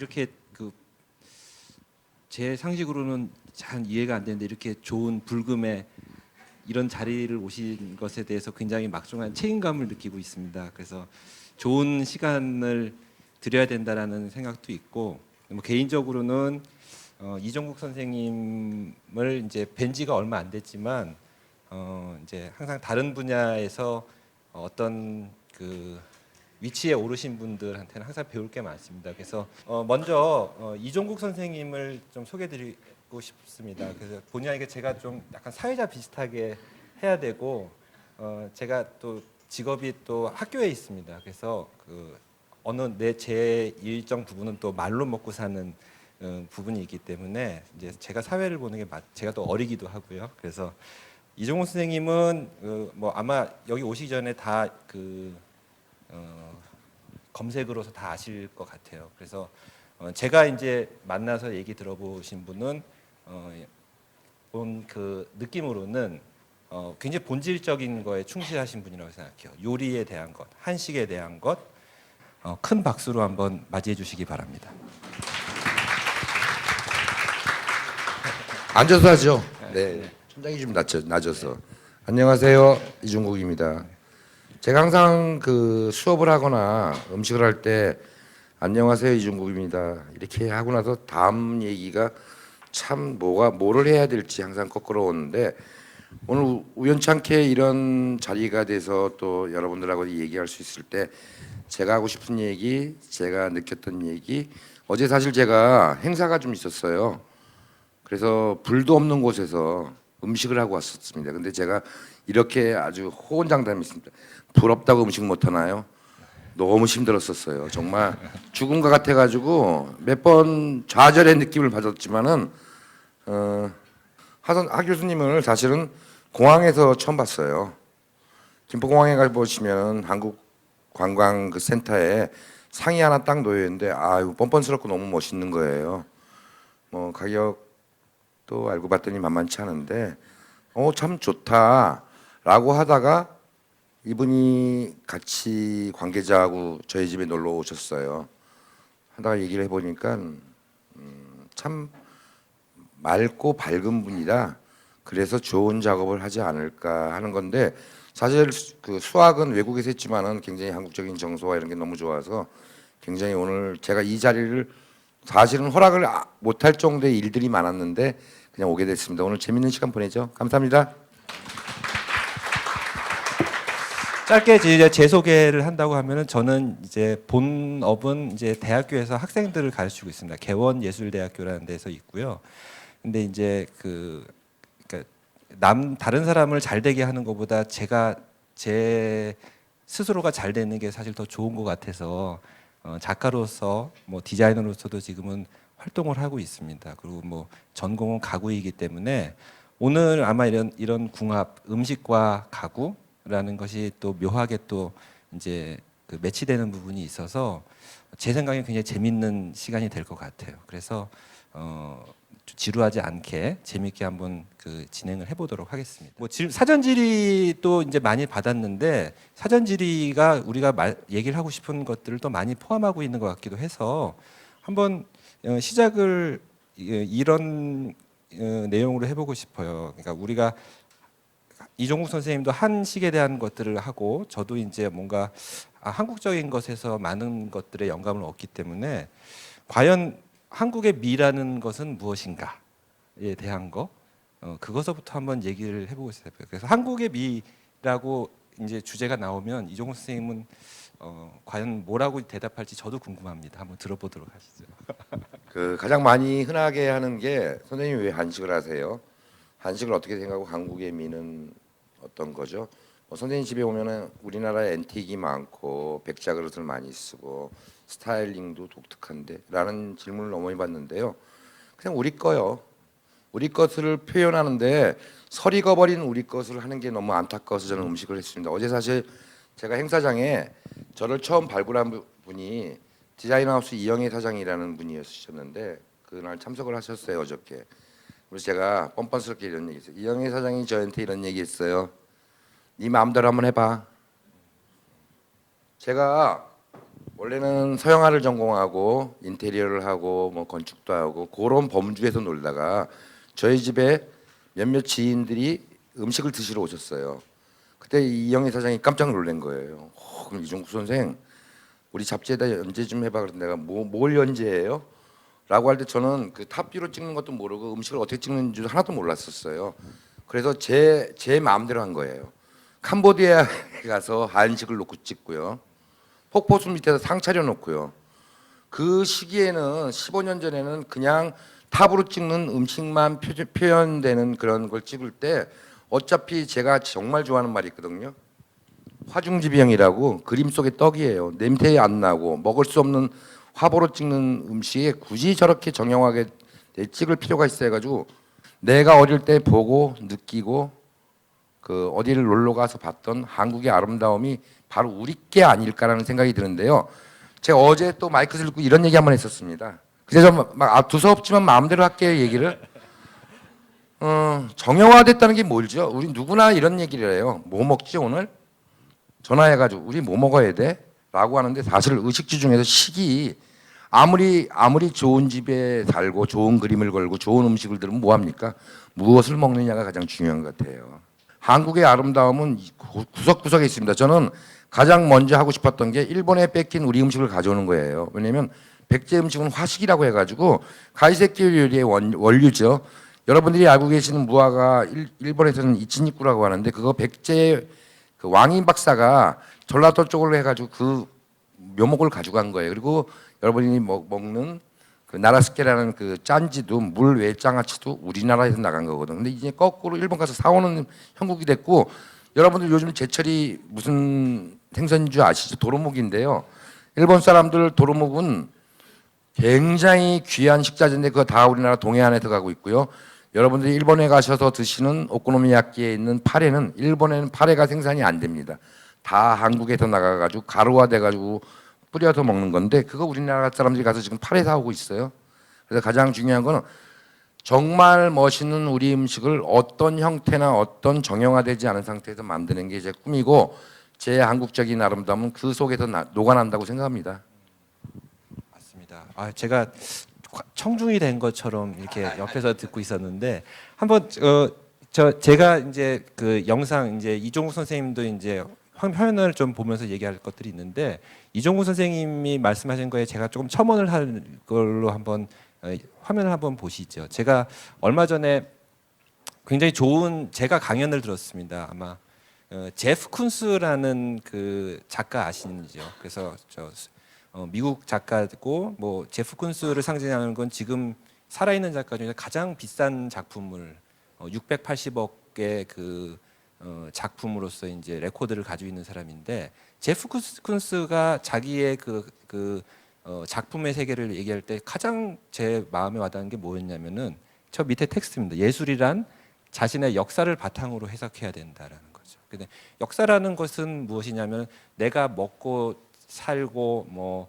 이렇게 제 상식으로는 잘 이해가 안 되는데 이렇게 좋은 불금에 이런 자리를 오신 것에 대해서 굉장히 막중한 책임감을 느끼고 있습니다. 그래서 좋은 시간을 드려야 된다라는 생각도 있고, 뭐 개인적으로는 이종국 선생님을 이제 뵌 지가 얼마 안 됐지만 이제 항상 다른 분야에서 어떤 그 위치에 오르신 분들한테는 항상 배울 게 많습니다. 그래서 먼저 이종국 선생님을 좀 소개드리고 싶습니다. 그래서 본의 아니게 제가 좀 약간 사회자 비슷하게 해야 되고 제가 또 직업이 또 학교에 있습니다. 그래서 그 어느 제 일정 부분은 또 말로 먹고 사는 부분이 있기 때문에 이제 제가 사회를 보는 게 제가 또 어리기도 하고요. 그래서 이종국 선생님은 뭐 아마 여기 오시기 전에 다그 검색으로서 다 아실 것 같아요. 그래서 제가 이제 만나서 얘기 들어보신 분은 본 그 느낌으로는 굉장히 본질적인 거에 충실하신 분이라고 생각해요. 요리에 대한 것, 한식에 대한 것, 큰 박수로 한번 맞이해 주시기 바랍니다. 앉아서 하죠. 네, 천장이 좀 낮아서. 안녕하세요, 이중국입니다. 제가 항상 그 수업을 하거나 음식을 할 때 안녕하세요, 이중국입니다 이렇게 하고 나서 다음 얘기가 참 뭐를 해야 될지 항상 거꾸로 오는데, 오늘 우연찮게 이런 자리가 돼서 또 여러분들하고 얘기할 수 있을 때 제가 하고 싶은 얘기, 제가 느꼈던 얘기. 어제 사실 제가 행사가 좀 있었어요. 그래서 불도 없는 곳에서 음식을 하고 왔었습니다. 근데 제가 이렇게 아주 호언장담했습니다. 불 없다고 음식 못 하나요? 너무 힘들었었어요. 정말 죽은 것 같아가지고 몇 번 좌절의 느낌을 받았지만은 하 교수님을 사실은 공항에서 처음 봤어요. 김포공항에 가 보시면 한국 관광 그 센터에 상이 하나 딱 놓여 있는데 아유 뻔뻔스럽고 너무 멋있는 거예요. 뭐 가격도 알고 봤더니 만만치 않은데 참 좋다라고 하다가 이분이 같이 관계자하고 저희 집에 놀러 오셨어요. 하다가 얘기를 해보니까 참 맑고 밝은 분이라 그래서 좋은 작업을 하지 않을까 하는 건데, 사실 그 수학은 외국에서 했지만은 굉장히 한국적인 정서와 이런 게 너무 좋아서 굉장히 오늘 제가 이 자리를 사실은 허락을 못할 정도의 일들이 많았는데 그냥 오게 됐습니다. 오늘 재밌는 시간 보내죠. 감사합니다. 짧게 이제 제 소개를 한다고 하면은 저는 이제 본업은 이제 대학교에서 학생들을 가르치고 있습니다. 개원예술대학교라는 데서 있고요. 근데 이제 그러니까 다른 사람을 잘 되게 하는 것보다 제 스스로가 잘 되는 게 사실 더 좋은 것 같아서 작가로서 뭐 디자이너로서도 지금은 활동을 하고 있습니다. 그리고 뭐 전공은 가구이기 때문에 오늘 아마 이런 궁합, 음식과 가구라는 것이 또 묘하게 또 이제 그 매치되는 부분이 있어서 제 생각에 굉장히 재밌는 시간이 될 것 같아요. 그래서 지루하지 않게 재밌게 한번 그 진행을 해보도록 하겠습니다. 뭐 사전 질의도 이제 많이 받았는데 사전 질의가 우리가 얘기를 하고 싶은 것들을 또 많이 포함하고 있는 것 같기도 해서 한번 시작을 이런 내용으로 해보고 싶어요. 그러니까 우리가 이종국 선생님도 한식에 대한 것들을 하고 저도 이제 뭔가 한국적인 것에서 많은 것들의 영감을 얻기 때문에 과연 한국의 미라는 것은 무엇인가에 대한 거 그것부터 한번 얘기를 해보고 싶어요. 그래서 한국의 미라고 이제 주제가 나오면 이종국 선생님은 과연 뭐라고 대답할지 저도 궁금합니다. 한번 들어보도록 하시죠. 그 가장 많이 흔하게 하는 게 선생님이 왜 한식을 하세요? 한식을 어떻게 생각하고 한국의 미는 어떤 거죠? 선생님 집에 오면은 우리나라에 앤틱이 많고 백자 그릇을 많이 쓰고 스타일링도 독특한데 라는 질문을 너무 많이 받는데요. 그냥 우리 거요. 우리 것을 표현하는데 설 익어버린 우리 것을 하는 게 너무 안타까워서 저는 음식을 했습니다. 어제 사실 제가 행사장에 저를 처음 발굴한 분이 디자인하우스 이영애 사장이라는 분이었는데 그날 참석을 하셨어요 어저께. 그래서 제가 뻔뻔스럽게 이런 얘기했어요. 이영애 사장이 저한테 이런 얘기했어요. 네 마음대로 한번 해봐. 제가 원래는 서양화를 전공하고 인테리어를 하고 뭐 건축도 하고 그런 범주에서 놀다가 저희 집에 몇몇 지인들이 음식을 드시러 오셨어요. 그때 이영애 사장이 깜짝 놀란 거예요. 그럼 이종국 선생 우리 잡지에다 연재 좀 해봐. 그래서 내가 뭘 연재해요? 라고 할 때 저는 그 탑뷰로 찍는 것도 모르고 음식을 어떻게 찍는 줄 하나도 몰랐었어요. 그래서 제 마음대로 한 거예요. 캄보디아에 가서 한식을 놓고 찍고요. 폭포수 밑에서 상 차려놓고요. 그 시기에는 15년 전에는 그냥 탑으로 찍는 음식만 표현되는 그런 걸 찍을 때 어차피 제가 정말 좋아하는 말이 있거든요. 화중지병이라고 그림 속의 떡이에요. 냄새 안 나고 먹을 수 없는 화보로 찍는 음식에 굳이 저렇게 정형화하게 찍을 필요가 있어 가지고 내가 어릴 때 보고 느끼고 그 어디를 놀러 가서 봤던 한국의 아름다움이 바로 우리 게 아닐까라는 생각이 드는데요. 제가 어제 또 마이크 들고 이런 얘기 한번 했었습니다. 그래서 막 두서없지만 마음대로 할게요 얘기를. 정형화됐다는 게 뭘죠? 우리 누구나 이런 얘기를 해요. 뭐 먹지 오늘? 전화해가지고 우리 뭐 먹어야 돼? 라고 하는데 사실 의식주 중에서 식이 아무리 좋은 집에 살고 좋은 그림을 걸고 좋은 음식을 들으면 뭐합니까? 무엇을 먹느냐가 가장 중요한 것 같아요. 한국의 아름다움은 구석구석에 있습니다. 저는 가장 먼저 하고 싶었던 게 일본에 뺏긴 우리 음식을 가져오는 거예요. 왜냐하면 백제 음식은 화식이라고 해가지고 가이세키 요리의 원류죠. 여러분들이 알고 계시는 무화과 일본에서는 이치니쿠라고 하는데 그거 백제 그 왕인 박사가 전라도 쪽으로 해가지고 그 묘목을 가져간 거예요. 그리고 여러분이 먹는 그 나라스케라는 그 짠지도 물 외 장아찌도 우리나라에서 나간 거거든. 근데 이제 거꾸로 일본 가서 사오는 형국이 됐고 여러분들 요즘 제철이 무슨 생선인 줄 아시죠? 도루묵인데요. 일본 사람들 도루묵은 굉장히 귀한 식자재인데 그거 다 우리나라 동해안에서 가고 있고요. 여러분들이 일본에 가셔서 드시는 오코노미야끼에 있는 파래는 일본에는 파래가 생산이 안 됩니다. 다 한국에서 나가가지고 가루화돼가지고 뿌려서 먹는 건데 그거 우리나라 사람들이 가서 지금 파래 사오고 있어요. 그래서 가장 중요한 거는 정말 멋있는 우리 음식을 어떤 형태나 어떤 정형화되지 않은 상태에서 만드는 게 제 꿈이고 제 한국적인 아름다움은 그 속에서 녹아난다고 생각합니다. 맞습니다. 제가 청중이 된 것처럼 이렇게 옆에서 듣고 있었는데 한번 제가 이제 그 영상 이제 이종국 선생님도 이제 화면을 좀 보면서 얘기할 것들이 있는데 이종국 선생님이 말씀하신 거에 제가 조금 첨언을 할 걸로 한번 화면을 한번 보시죠. 제가 얼마 전에 굉장히 좋은 제가 강연을 들었습니다. 아마 제프 쿤스라는 그 작가 아시는지요? 그래서 미국 작가고 뭐 제프 쿤스를 상징하는 건 지금 살아있는 작가 중에 가장 비싼 작품을 680억의 그 작품으로서 이제 레코드를 가지고 있는 사람인데 제프 쿤스가 자기의 작품의 세계를 얘기할 때 가장 제 마음에 와닿은 게 뭐였냐면은 저 밑에 텍스트입니다. 예술이란 자신의 역사를 바탕으로 해석해야 된다라는 거죠. 근데 역사라는 것은 무엇이냐면 내가 먹고 살고 뭐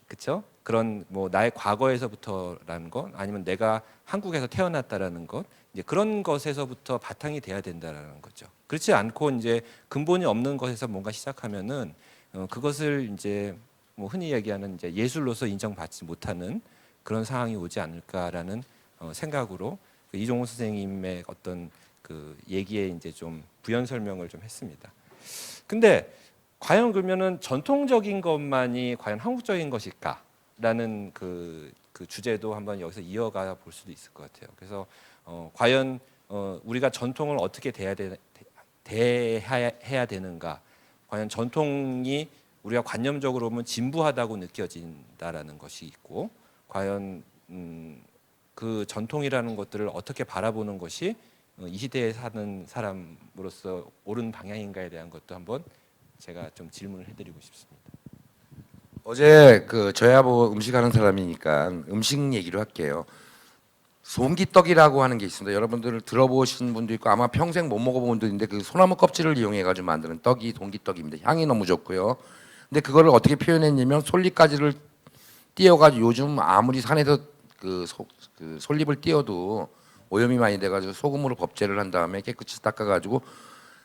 그렇죠? 그런 뭐 나의 과거에서부터라는 것 아니면 내가 한국에서 태어났다라는 것 이제 그런 것에서부터 바탕이 돼야 된다라는 거죠. 그렇지 않고 이제 근본이 없는 것에서 뭔가 시작하면은 그것을 이제 뭐 흔히 얘기하는 이제 예술로서 인정받지 못하는 그런 상황이 오지 않을까라는 생각으로 이종훈 선생님의 어떤 그 얘기에 이제 좀 부연 설명을 좀 했습니다. 근데 과연 그러면은 전통적인 것만이 과연 한국적인 것일까라는 그 주제도 한번 여기서 이어가 볼 수도 있을 것 같아요. 그래서 과연 우리가 전통을 어떻게 대해야 되는가? 과연 전통이 우리가 관념적으로 보면 진부하다고 느껴진다라는 것이 있고, 과연 그 전통이라는 것들을 어떻게 바라보는 것이 이 시대에 사는 사람으로서 옳은 방향인가에 대한 것도 한번 제가 좀 질문을 해드리고 싶습니다. 어제 저야 뭐 음식하는 사람이니까 음식 얘기로 할게요. 송기떡이라고 하는 게 있습니다. 여러분들 들어보신 분도 있고 아마 평생 못 먹어본 분도 있는데 그 소나무 껍질을 이용해 가지고 만드는 떡이 송기떡입니다. 향이 너무 좋고요. 근데 그거를 어떻게 표현했냐면 솔잎가지를 띄어가지고 요즘 아무리 산에서 그 솔잎을 띄어도 오염이 많이 돼가지고 소금으로 법제를 한 다음에 깨끗이 닦아가지고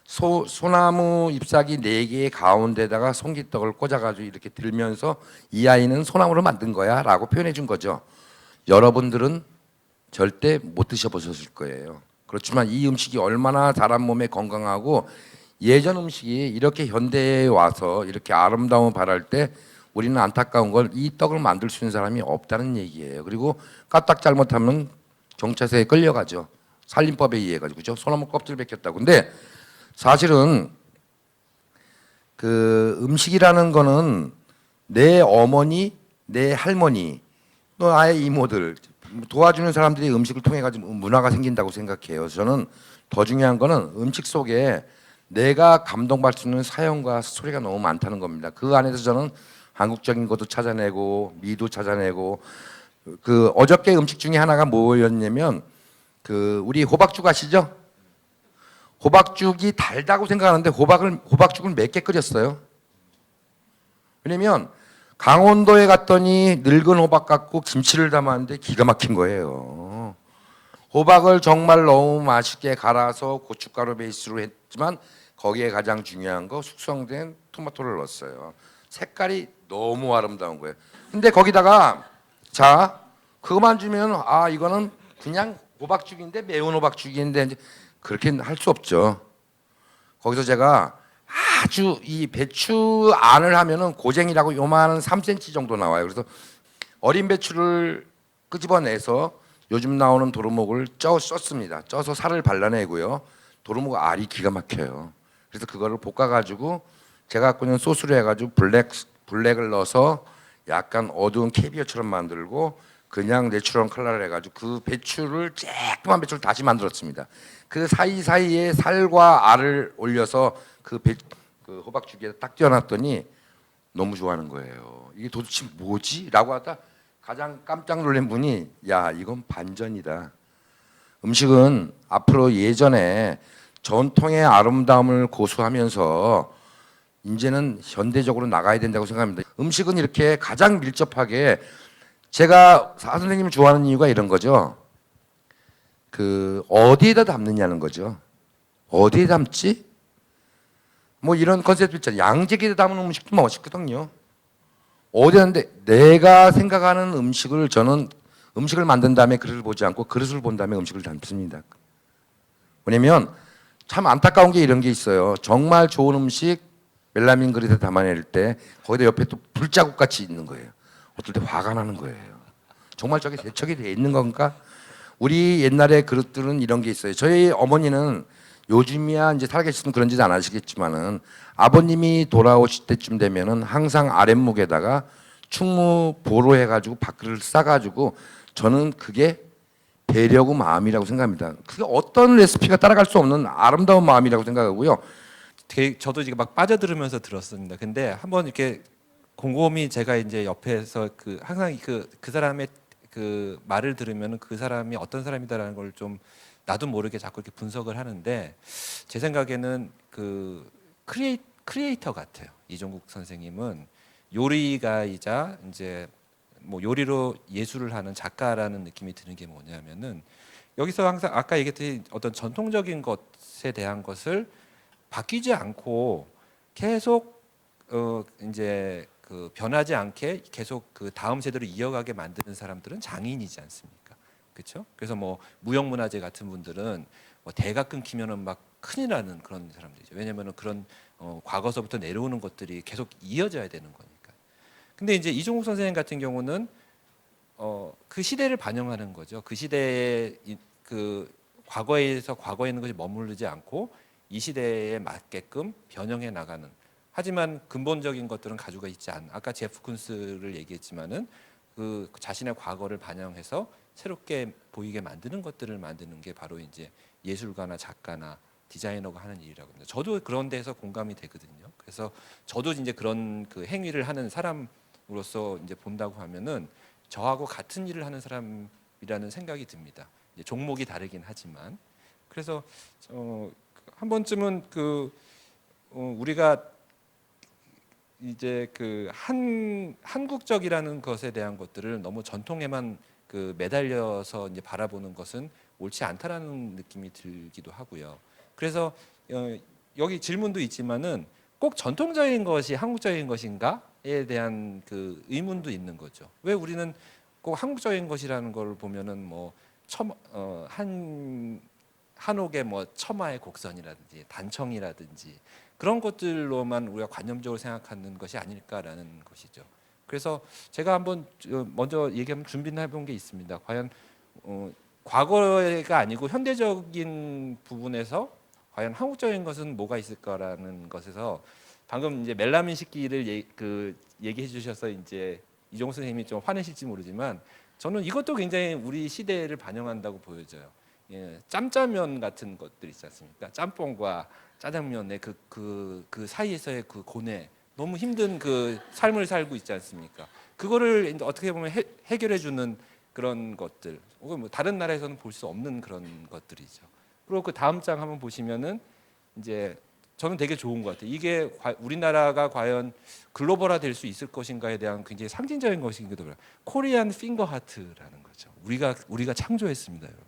소나무 잎사귀 4개의 가운데다가 송기떡을 꽂아가지고 이렇게 들면서 이 아이는 소나무로 만든 거야 라고 표현해 준 거죠. 여러분들은 절대 못 드셔보셨을 거예요. 그렇지만 이 음식이 얼마나 사람 몸에 건강하고 예전 음식이 이렇게 현대에 와서 이렇게 아름다움을 바랄 때 우리는 안타까운 걸 이 떡을 만들 수 있는 사람이 없다는 얘기예요. 그리고 까딱 잘못하면 경찰서에 끌려가죠. 살림법에 의해 가지고 그죠? 소나무 껍질 벗겼다고. 근데 사실은 그 음식이라는 거는 내 어머니, 내 할머니, 또 아예 이모들 도와주는 사람들이 음식을 통해 가지고 문화가 생긴다고 생각해요. 저는 더 중요한 거는 음식 속에 내가 감동받을 수 있는 사연과 스토리가 너무 많다는 겁니다. 그 안에서 저는 한국적인 것도 찾아내고 미도 찾아내고 그 어저께 음식 중에 하나가 뭐였냐면 그 우리 호박죽 아시죠? 호박죽이 달다고 생각하는데 호박죽을 몇 개 끓였어요. 왜냐면 강원도에 갔더니 늙은 호박 갖고 김치를 담았는데 기가 막힌 거예요. 호박을 정말 너무 맛있게 갈아서 고춧가루 베이스로 했지만 거기에 가장 중요한 거 숙성된 토마토를 넣었어요. 색깔이 너무 아름다운 거예요. 근데 거기다가 자 그거만 주면 아 이거는 그냥 호박죽인데 매운 호박죽인데 이제 그렇게 할 수 없죠. 거기서 제가 아주 이 배추 안을 하면은 고쟁이라고 요만한 3cm 정도 나와요. 그래서 어린 배추를 끄집어내서 요즘 나오는 도루묵을 썼습니다. 쪄서 살을 발라내고요. 도루묵 알이 기가 막혀요. 그래서 그거를 볶아가지고 제가 갖고 있는 소스로 해가지고 블랙을 넣어서 약간 어두운 캐비어처럼 만들고 그냥 내추럴 컬러를 해가지고 그 배추를 쬐끄만 배추를 다시 만들었습니다. 그 사이사이에 살과 알을 올려서 그 호박죽에 딱 띄워놨더니 너무 좋아하는 거예요. 이게 도대체 뭐지? 라고 하다 가장 깜짝 놀란 분이 야 이건 반전이다. 음식은 앞으로 예전에 전통의 아름다움을 고수하면서 이제는 현대적으로 나가야 된다고 생각합니다. 음식은 이렇게 가장 밀접하게 제가 사 선생님을 좋아하는 이유가 이런 거죠. 그 어디에다 담느냐는 거죠. 어디에 담지? 뭐 이런 컨셉도 있잖아요. 양재기에 담는 음식도 멋있거든요. 어디 하는데 내가 생각하는 음식을 저는 음식을 만든 다음에 그릇을 보지 않고 그릇을 본 다음에 음식을 담습니다. 왜냐면 참 안타까운 게 이런 게 있어요. 정말 좋은 음식 멜라민 그릇에 담아낼 때 거기다 옆에 또 불자국 같이 있는 거예요. 어떨 때 화가 나는 거예요. 정말 저게 세척이 돼 있는 건가? 우리 옛날에 그릇들은 이런 게 있어요. 저희 어머니는 요즘이야 이제 살아계시면 그런지 안 아시겠지만은 아버님이 돌아오실 때쯤 되면은 항상 아랫목에다가 충무 보로 해가지고 밥그릇을 싸가지고 저는 그게 배려고 마음이라고 생각합니다. 그게 어떤 레시피가 따라갈 수 없는 아름다운 마음이라고 생각하고요. 되게 저도 지금 막 빠져들으면서 들었습니다. 근데 한번 이렇게 곰곰이 제가 이제 옆에서 그 항상 그 사람의 그 말을 들으면 그 사람이 어떤 사람이다라는 걸 좀 나도 모르게 자꾸 이렇게 분석을 하는데 제 생각에는 그 크리에이터 같아요. 이종국 선생님은 요리가이자 이제 뭐 요리로 예술을 하는 작가라는 느낌이 드는 게 뭐냐면은 여기서 항상 아까 얘기했듯이 어떤 전통적인 것에 대한 것을 바뀌지 않고 계속 이제 그 변하지 않게 계속 그 다음 세대로 이어가게 만드는 사람들은 장인이지 않습니까? 그렇죠? 그래서 뭐 무형문화재 같은 분들은 뭐 대가 끊기면은 막 큰일 나는 그런 사람들이죠. 왜냐면은 그런 과거서부터 내려오는 것들이 계속 이어져야 되는 거니까. 근데 이제 이종국 선생님 같은 경우는 그 시대를 반영하는 거죠. 그 시대의 그 과거에서 과거에 있는 것이 머무르지 않고 이 시대에 맞게끔 변형해 나가는. 하지만 근본적인 것들은 가지고 있지 않은. 아까 제프 쿤스를 얘기했지만은 그 자신의 과거를 반영해서 새롭게 보이게 만드는 것들을 만드는 게 바로 이제 예술가나 작가나 디자이너가 하는 일이라고 합니다. 저도 그런 데서 공감이 되거든요. 그래서 저도 이제 그런 그 행위를 하는 사람으로서 이제 본다고 하면은 저하고 같은 일을 하는 사람이라는 생각이 듭니다. 이제 종목이 다르긴 하지만 그래서 한 번쯤은 우리가 이제 그 한국적이라는 것에 대한 것들을 너무 전통에만 그 매달려서 이제 바라보는 것은 옳지 않다라는 느낌이 들기도 하고요. 그래서 여기 질문도 있지만은 꼭 전통적인 것이 한국적인 것인가에 대한 그 의문도 있는 거죠. 왜 우리는 꼭 한국적인 것이라는 걸 보면은 뭐 한옥의 뭐 처마의 곡선이라든지 단청이라든지 그런 것들로만 우리가 관념적으로 생각하는 것이 아닐까라는 것이죠. 그래서 제가 한번 먼저 얘기하면 준비를 해본 게 있습니다. 과연 과거가 아니고 현대적인 부분에서 과연 한국적인 것은 뭐가 있을까라는 것에서 방금 이제 멜라민 식기를 얘기해 주셔서 이제 이종호 선생님이 좀 화내실지 모르지만 저는 이것도 굉장히 우리 시대를 반영한다고 보여져요. 예, 짬짜면 같은 것들 있지 않습니까? 짬뽕과 짜장면의 그 사이에서의 그 고뇌, 너무 힘든 그 삶을 살고 있지 않습니까? 그거를 이제 어떻게 보면 해결해 주는 그런 것들, 혹은 뭐 다른 나라에서는 볼 수 없는 그런 것들이죠. 그리고 그 다음 장 한번 보시면은 이제 저는 되게 좋은 것 같아요. 이게 우리나라가 과연 글로벌화 될 수 있을 것인가에 대한 굉장히 상징적인 것이기도 해요. 코리안 핑거 하트라는 거죠. 우리가 창조했습니다, 여러분.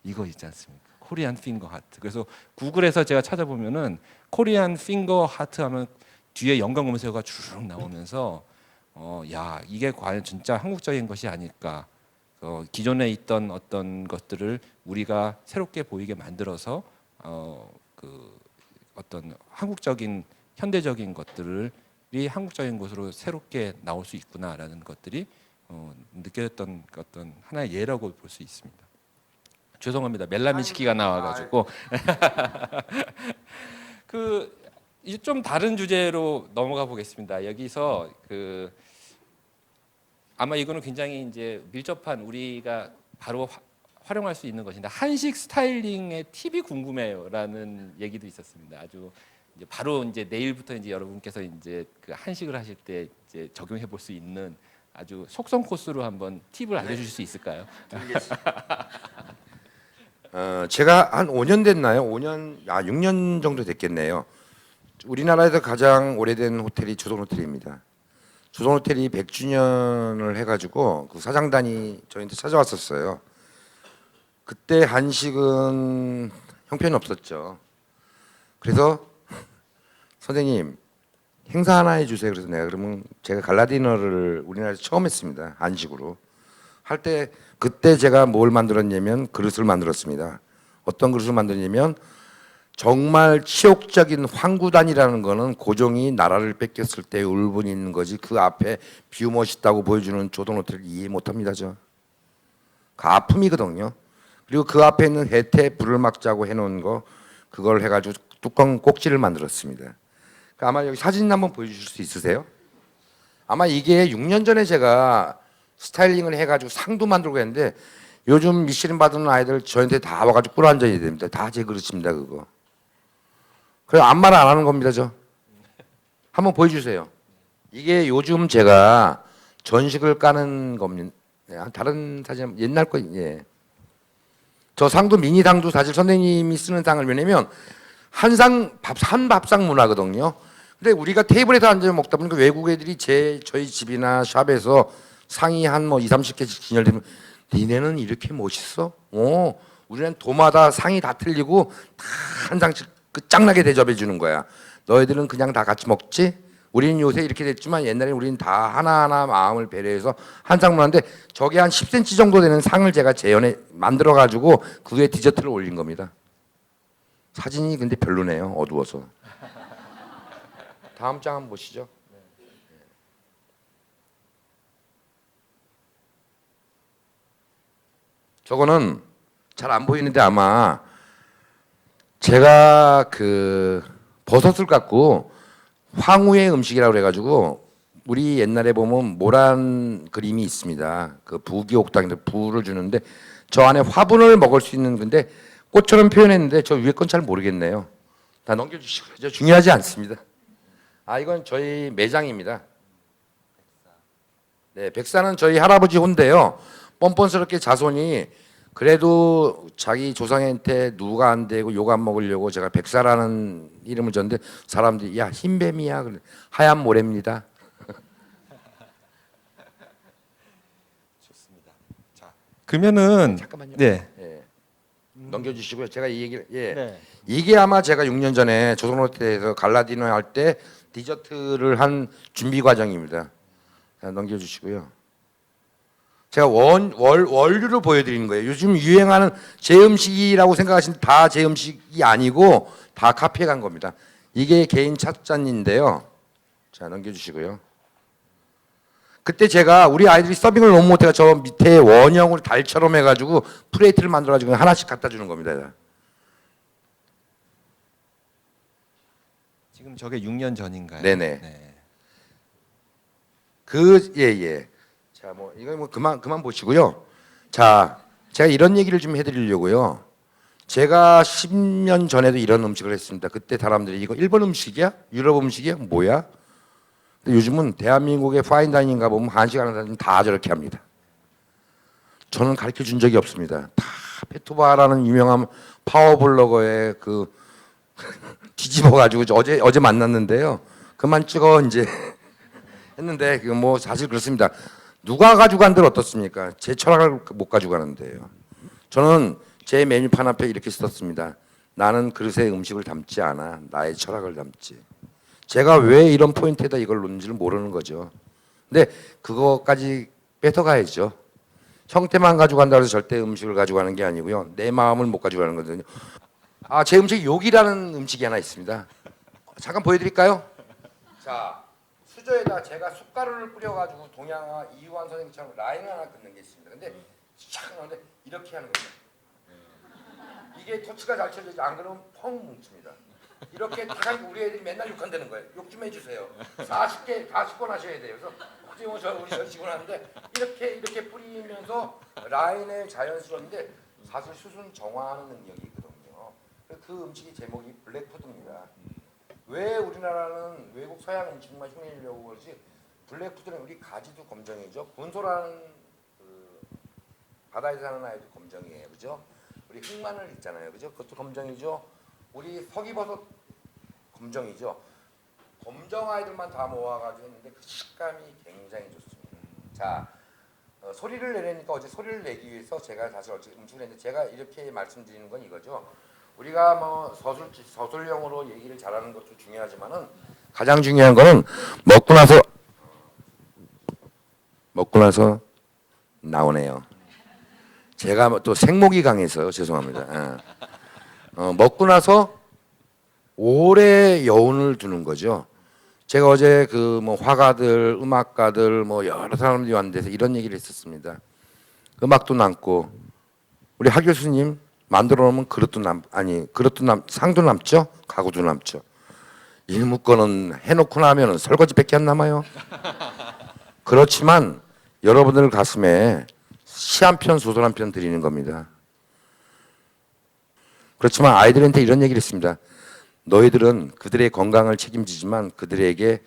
이거 있지 않습니까? 코리안 핑거 하트. 그래서 구글에서 제가 찾아보면은 코리안 핑거 하트 하면 뒤에 연관 검색어가 쭉 나오면서 야, 이게 과연 진짜 한국적인 것이 아닐까. 기존에 있던 어떤 것들을 우리가 새롭게 보이게 만들어서 그 어떤 한국적인 현대적인 것들이 한국적인 것으로 새롭게 나올 수 있구나라는 것들이 느껴졌던 어떤 하나의 예라고 볼 수 있습니다. 죄송합니다. 멜라민 시키가 나와가지고 그 이제 좀 다른 주제로 넘어가 보겠습니다. 여기서 그 아마 이거는 굉장히 이제 밀접한 우리가 바로 활용할 수 있는 것인데 한식 스타일링의 팁이 궁금해요라는 얘기도 있었습니다. 아주 이제 바로 이제 내일부터 이제 여러분께서 이제 그 한식을 하실 때 이제 적용해 볼 수 있는 아주 속성 코스로 한번 팁을 알려주실 수 있을까요? 제가 한 5년 됐나요? 6년 정도 됐겠네요. 우리나라에서 가장 오래된 호텔이 조선호텔입니다. 조선호텔이 100주년을 해가지고 그 사장단이 저희한테 찾아왔었어요. 그때 한식은 형편이 없었죠. 그래서 선생님 행사 하나 해주세요. 그래서 내가 그러면 제가 갈라디너를 우리나라에서 처음 했습니다. 한식으로 할 때 그때 제가 뭘 만들었냐면 그릇을 만들었습니다. 어떤 그릇을 만들었냐면 정말 치욕적인 황구단이라는 거는 고종이 나라를 뺏겼을 때 울분이 있는 거지 그 앞에 비유 멋있다고 보여주는 조선호텔을 이해 못합니다. 저 그 아픔이거든요. 그리고 그 앞에 있는 해태 불을 막자고 해놓은 거 그걸 해가지고 뚜껑 꼭지를 만들었습니다. 그러니까 아마 여기 사진 한번 보여주실 수 있으세요? 아마 이게 6년 전에 제가 스타일링을 해가지고 상도 만들고 했는데 요즘 미슐린 받은 아이들 저한테 다 와가지고 꿇어 앉아야 됩니다. 다 제 그릇입니다 그거. 그래서 아무 말 안 하는 겁니다 저. 한번 보여주세요. 이게 요즘 제가 전식을 까는 겁니다. 다른 사진 옛날 거 예. 저 상도 미니상도 사실 선생님이 쓰는 상을 왜냐면 한 밥상 문화거든요. 근데 우리가 테이블에서 앉아 먹다 보니까 외국 애들이 저희 집이나 샵에서 상이 한 뭐 20-30개씩 진열되면 니네는 이렇게 멋있어? 우리는 도마다 상이 다 틀리고 다 한 장씩 끝장나게 대접해 주는 거야. 너희들은 그냥 다 같이 먹지? 우리는 요새 이렇게 됐지만 옛날에 우리는 다 하나하나 마음을 배려해서 한 상 문화인데 저게 한 10cm 정도 되는 상을 제가 재현해 만들어 가지고 그 위에 디저트를 올린 겁니다. 사진이 근데 별로네요. 어두워서. 다음 장 한번 보시죠. 저거는 잘 안 보이는데 아마 제가 그 버섯을 갖고 황후의 음식이라고 그래가지고 우리 옛날에 보면 모란 그림이 있습니다. 그 부기옥당인데 부를 주는데 저 안에 화분을 먹을 수 있는 건데 꽃처럼 표현했는데 저 위에 건 잘 모르겠네요. 다 넘겨주시고 저 중요하지 않습니다. 이건 저희 매장입니다. 네, 백사는 저희 할아버지 혼대요. 뻔뻔스럽게 자손이 그래도 자기 조상한테 누가 안 되고 욕 안 먹으려고 제가 백사라는 이름을 줬는데 사람들이 야 흰뱀이야 그래. 하얀 모래입니다. 좋습니다. 자, 그러면은 잠깐만요. 네. 네. 넘겨주시고요. 제가 이 얘기를 네. 이게 아마 제가 6년 전에 조선호텔에서 갈라디노 할 때 디저트를 한 준비 과정입니다. 자, 넘겨주시고요. 제가 원류를 보여드리는 거예요. 요즘 유행하는 제 음식이라고 생각하시는 다 제 음식이 아니고 다 카피해 간 겁니다. 이게 개인 찻잔인데요. 자, 넘겨주시고요. 그때 제가 우리 아이들이 서빙을 너무 못해가 저 밑에 원형으로 달처럼 해가지고 프레이트를 만들어가지고 하나씩 갖다 주는 겁니다. 지금 저게 6년 전인가요? 네네. 네. 예. 자, 뭐 이거 뭐 그만 보시고요. 자, 제가 이런 얘기를 좀 해드리려고요. 제가 10년 전에도 이런 음식을 했습니다. 그때 사람들이 이거 일본 음식이야? 유럽 음식이야? 뭐야? 근데 요즘은 대한민국의 파인다이닝 가보면 한식 하는 사람은 다 저렇게 합니다. 저는 가르쳐 준 적이 없습니다. 다 페토바라는 유명한 파워블로거의 그 뒤집어가지고 어제 만났는데요. 그만 찍어 이제 했는데 그 뭐 사실 그렇습니다. 누가 가져간들 어떻습니까? 제 철학을 못 가져가는데요. 저는 제 메뉴판 앞에 이렇게 썼습니다. 나는 그릇에 음식을 담지 않아. 나의 철학을 담지. 제가 왜 이런 포인트에다 이걸 놓는지를 모르는 거죠. 근데 그거까지 뺏어가야죠. 형태만 가져간다고 해서 절대 음식을 가져가는 게 아니고요. 내 마음을 못 가져가는 거거든요. 아, 제 음식이 욕이라는 음식이 하나 있습니다. 잠깐 보여드릴까요? 자, 수저에다 제가 숟가루를 뿌려가지고 동양화 이유환 선생님처럼 라인을 하나 긋는 게 있습니다. 근데 샥 나오는데 이렇게 하는 거예요. 이게 터치가 잘 쳐지지 안 그러면 펑 뭉칩니다. 이렇게 가장 우리 애들이 맨날 욕한다는 거예요. 욕 좀 해주세요. 40번 하셔야 돼요. 그래서 혹시 뭐 우리 직원 하는데 이렇게 뿌리면서 라인에 자연스러운데 사실 숯은 정화하는 능력이 있거든요. 그 음식이 제목이 블랙푸드입니다. 왜 우리나라는 외국 서양 음식만 흉내내려고 그러지? 블랙푸드는 우리 가지도 검정이죠. 군소라는 그 바다에 사는 아이도 검정이에요, 그죠? 우리 흑마늘 있잖아요, 그죠? 그것도 검정이죠. 우리 서기버섯 검정이죠. 검정 아이들만 다 모아가지고 했는데 그 식감이 굉장히 좋습니다. 자, 소리를 내려니까 어제 소리를 내기 위해서 제가 사실 어제 음식을 했는데 제가 이렇게 말씀드리는 건 이거죠. 우리가 뭐 서술형으로 얘기를 잘하는 것도 중요하지만은 가장 중요한 거는 먹고 나서 나오네요. 제가 또 생목이 강해서 죄송합니다. 먹고 나서 오래 여운을 두는 거죠. 제가 어제 그 뭐 화가들, 음악가들 뭐 여러 사람들이 왔는데 이런 얘기를 했었습니다. 음악도 남고 우리 하 교수님 만들어 놓으면 상도 남죠, 가구도 남죠. 일무건은 해놓고 나면은 설거지밖에 안 남아요. 그렇지만 여러분들 가슴에 시 한 편, 소설 한 편 드리는 겁니다. 그렇지만 아이들한테 이런 얘기를 했습니다. 너희들은 그들의 건강을 책임지지만 그들에게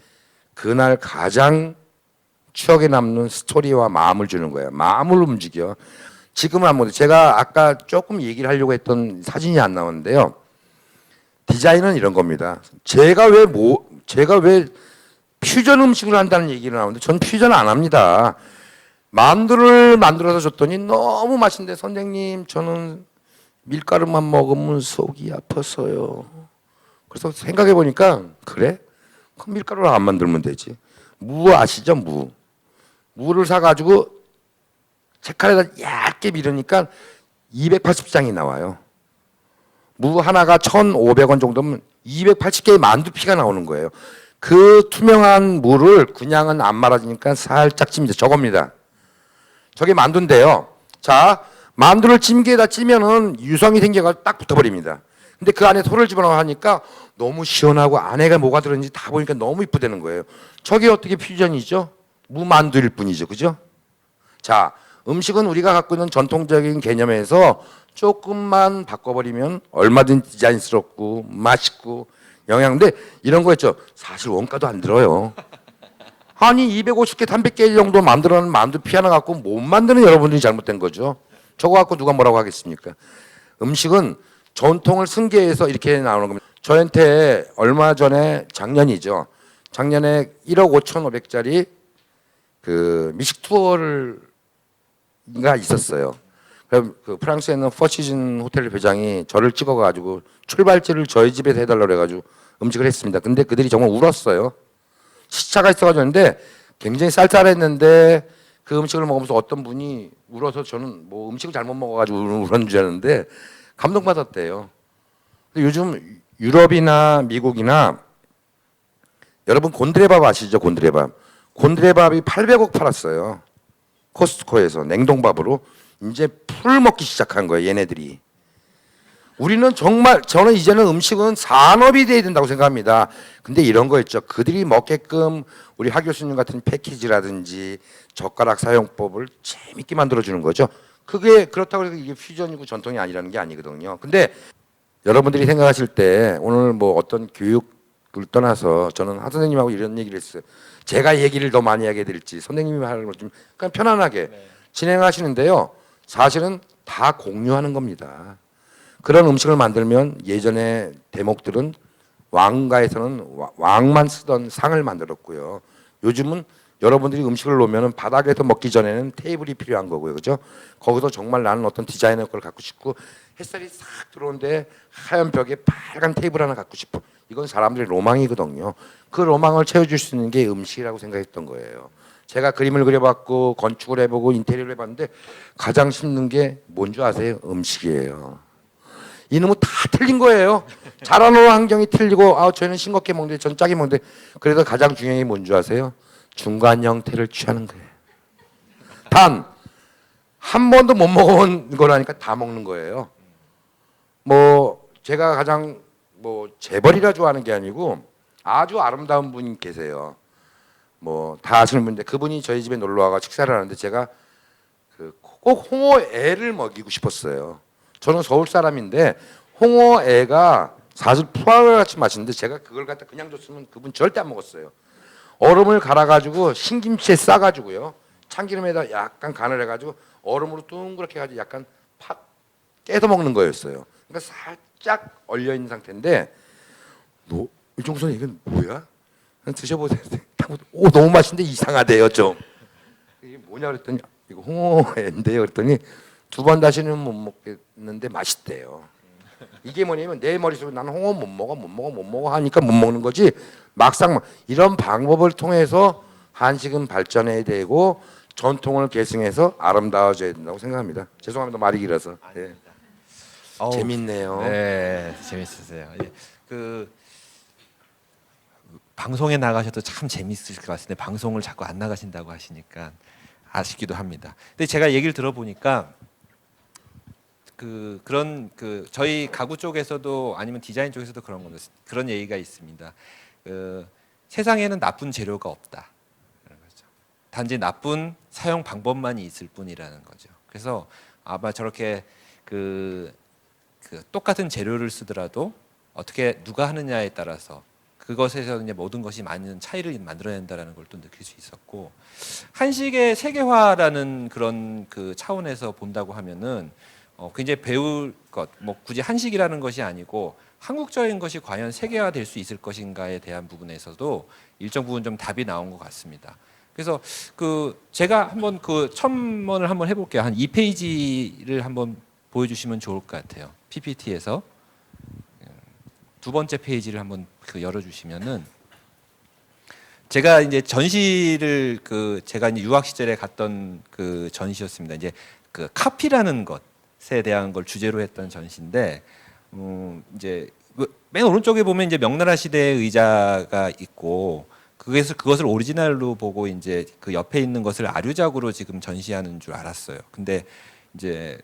그날 가장 추억에 남는 스토리와 마음을 주는 거예요. 마음을 움직여. 지금은 안 보는데 제가 아까 조금 얘기를 하려고 했던 사진이 안 나오는데요. 디자인은 이런 겁니다. 제가 왜 퓨전 음식을 한다는 얘기를 나오는데 전 퓨전 안 합니다. 만두를 만들어서 줬더니 너무 맛있는데 선생님 저는 밀가루만 먹으면 속이 아파서요. 그래서 생각해 보니까 그래? 그럼 밀가루를 안 만들면 되지. 무 아시죠? 무를 사가지고 책칼에다 얇게 밀으니까 280장이 나와요. 무 하나가 1,500원 정도면 280개의 만두피가 나오는 거예요. 그 투명한 무를 그냥은 안 말아지니까 살짝 찝니다. 저겁니다. 저게 만두인데요. 자, 만두를 찜기에다 찌면은 유성이 생겨가 딱 붙어버립니다. 근데 그 안에 소를 집어넣어 하니까 너무 시원하고 안에가 뭐가 들었는지 다 보니까 너무 이쁘다는 거예요. 저게 어떻게 퓨전이죠? 무만두일 뿐이죠. 그죠? 자, 음식은 우리가 갖고 있는 전통적인 개념에서 조금만 바꿔버리면 얼마든지 디자인스럽고 맛있고 영양인데 이런 거 있죠. 사실 원가도 안 들어요. 아니 250개, 300개 정도 만들어놓은 만두피 하나 갖고 못 만드는 여러분들이 잘못된 거죠. 저거 갖고 누가 뭐라고 하겠습니까? 음식은 전통을 승계해서 이렇게 나오는 겁니다. 저한테 얼마 전에 작년에 1억 5,500짜리 그 미식 투어가 있었어요. 그 프랑스에 있는 퍼시즌 호텔 회장이 저를 찍어가지고 출발지를 저희 집에서 해달라고 그래가지고 음식을 했습니다. 근데 그들이 정말 울었어요. 시차가 있어가지고 했는데 굉장히 쌀쌀했는데 그 음식을 먹으면서 어떤 분이 울어서 저는 뭐 음식을 잘못 먹어가지고 울었는 줄 알았는데 감동받았대요. 근데 요즘 유럽이나 미국이나 여러분 곤드레밥 아시죠? 곤드레밥. 곤드레밥이 800억 팔았어요. 코스트코에서 냉동밥으로 이제 풀 먹기 시작한 거예요. 얘네들이. 우리는 정말 저는 이제는 음식은 산업이 돼야 된다고 생각합니다. 근데 이런 거 있죠. 그들이 먹게끔 우리 하 교수님 같은 패키지라든지 젓가락 사용법을 재밌게 만들어 주는 거죠. 그게 그렇다고 해서 이게 퓨전이고 전통이 아니라는 게 아니거든요. 근데 여러분들이 생각하실 때 오늘 뭐 어떤 교육을 떠나서 저는 하 선생님하고 이런 얘기를 했어요. 제가 얘기를 더 많이 하게 될지 선생님이 하는 걸 좀 그냥 편안하게 진행하시는데요. 사실은 다 공유하는 겁니다. 그런 음식을 만들면 예전에 대목들은 왕가에서는 왕만 쓰던 상을 만들었고요. 요즘은 여러분들이 음식을 놓으면 바닥에서 먹기 전에는 테이블이 필요한 거고요. 그죠? 거기서 정말 나는 어떤 디자이너 걸 갖고 싶고 햇살이 싹 들어오는데 하얀 벽에 빨간 테이블 하나 갖고 싶어. 이건 사람들의 로망이거든요. 그 로망을 채워줄 수 있는 게 음식이라고 생각했던 거예요. 제가 그림을 그려봤고 건축을 해보고 인테리어를 해봤는데 가장 힘든 게 뭔지 아세요? 음식이에요. 이놈은 다 틀린 거예요. 자라놓은 환경이 틀리고 저희는 싱겁게 먹는데 전 짜게 먹는데 그래서 가장 중요한 게 뭔지 아세요? 중간 형태를 취하는 거예요. 단 한 번도 못 먹어본 거라니까 다 먹는 거예요. 뭐 제가 가장 뭐 재벌이라 좋아하는 게 아니고 아주 아름다운 분이 계세요. 뭐 다 아시는 분인데 그분이 저희 집에 놀러 와가 식사를 하는데 제가 꼭 홍어애를 먹이고 싶었어요. 저는 서울 사람인데 홍어애가 사실 푸아그라 같이 맛있는데 제가 그걸 갖다 그냥 줬으면 그분 절대 안 먹었어요. 얼음을 갈아가지고 신김치에 싸가지고요. 참기름에다 약간 간을 해가지고 얼음으로 둥그렇게 해가지고 약간 팍 깨서 먹는 거였어요. 그러니까 살짝 얼려 있는 상태인데 이종선 이건 뭐야? 드셔보세요. 오 너무 맛있는데 이상하대요 좀. 이게 뭐냐 그랬더니 이거 홍어인데요 그랬더니 2번 다시는 못 먹겠는데 맛있대요. 이게 뭐냐면 내 머릿속에 나는 홍어 못 먹어 하니까 못 먹는 거지. 막상 이런 방법을 통해서 한식은 발전해야 되고 전통을 계승해서 아름다워져야 된다고 생각합니다. 죄송합니다 말이 길어서. 네. 재밌네요. 네, 재밌으세요. 예. 그 방송에 나가셔도 참 재밌으실 것 같은데 방송을 자꾸 안 나가신다고 하시니까 아쉽기도 합니다. 근데 제가 얘기를 들어보니까 그런 저희 가구 쪽에서도 아니면 디자인 쪽에서도 그런 얘기가 있습니다. 세상에는 나쁜 재료가 없다. 거죠. 단지 나쁜 사용 방법만이 있을 뿐이라는 거죠. 그래서 아마 저렇게 똑같은 재료를 쓰더라도 어떻게 누가 하느냐에 따라서 그것에서 이제 모든 것이 많은 차이를 만들어낸다라는 걸 또 느낄 수 있었고 한식의 세계화라는 그런 차원에서 본다고 하면은 굉장히 배울 것, 뭐 굳이 한식이라는 것이 아니고 한국적인 것이 과연 세계화 될 수 있을 것인가에 대한 부분에서도 일정 부분 좀 답이 나온 것 같습니다. 그래서 제가 한번 첨언을 한번 해볼게요. 한 2페이지를 한번 보여주시면 좋을 것 같아요. PPT에서 두 번째 페이지를 한번 열어주시면은 제가 이제 전시를 제가 이제 유학 시절에 갔던 전시였습니다. 이제 카피라는 것에 대한 걸 주제로 했던 전시인데 이제 맨 오른쪽에 보면 이제 명나라 시대의 의자가 있고 그것을 오리지널로 보고 이제 그 옆에 있는 것을 아류작으로 지금 전시하는 줄 알았어요. 근데 이제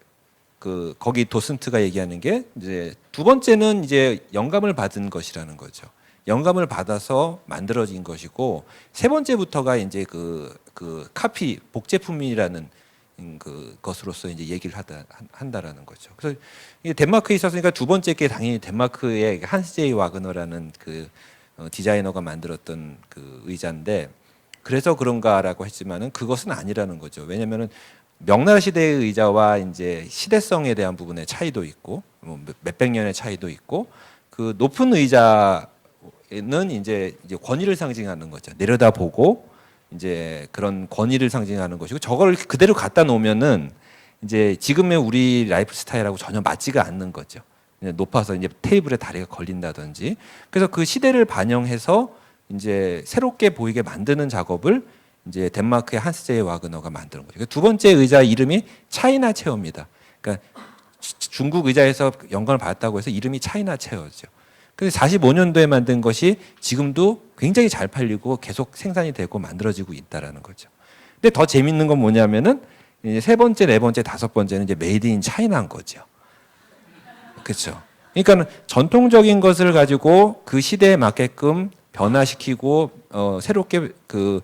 거기 도슨트가 얘기하는 게 이제 두 번째는 이제 영감을 받은 것이라는 거죠. 영감을 받아서 만들어진 것이고 세 번째부터가 이제 카피 복제품이라는 것으로서 이제 얘기를 한다라는 거죠. 그래서 이게 덴마크에 있었으니까 두 번째 게 당연히 덴마크의 한스제이 와그너라는 디자이너가 만들었던 의자인데 그래서 그런가라고 했지만은 그것은 아니라는 거죠. 왜냐면은 명나라 시대의 의자와 이제 시대성에 대한 부분의 차이도 있고 뭐 몇백 년의 차이도 있고 높은 의자는 이제 권위를 상징하는 거죠. 내려다보고 이제 그런 권위를 상징하는 것이고 저걸 그대로 갖다 놓으면은 이제 지금의 우리 라이프 스타일하고 전혀 맞지가 않는 거죠. 높아서 이제 테이블에 다리가 걸린다든지. 그래서 그 시대를 반영해서 이제 새롭게 보이게 만드는 작업을 이제 덴마크의 한스제이 와그너가 만드는 거죠. 두 번째 의자 이름이 차이나 체어입니다. 그러니까 중국 의자에서 영감을 받았다고 해서 이름이 차이나 체어죠. 근데 45년도에 만든 것이 지금도 굉장히 잘 팔리고 계속 생산이 되고 만들어지고 있다라는 거죠. 근데 더 재밌는 건 뭐냐면은 이제 세 번째, 네 번째, 다섯 번째는 이제 메이드 인 차이나인 거죠. 그렇죠. 그러니까 전통적인 것을 가지고 그 시대에 맞게끔 변화시키고 새롭게 그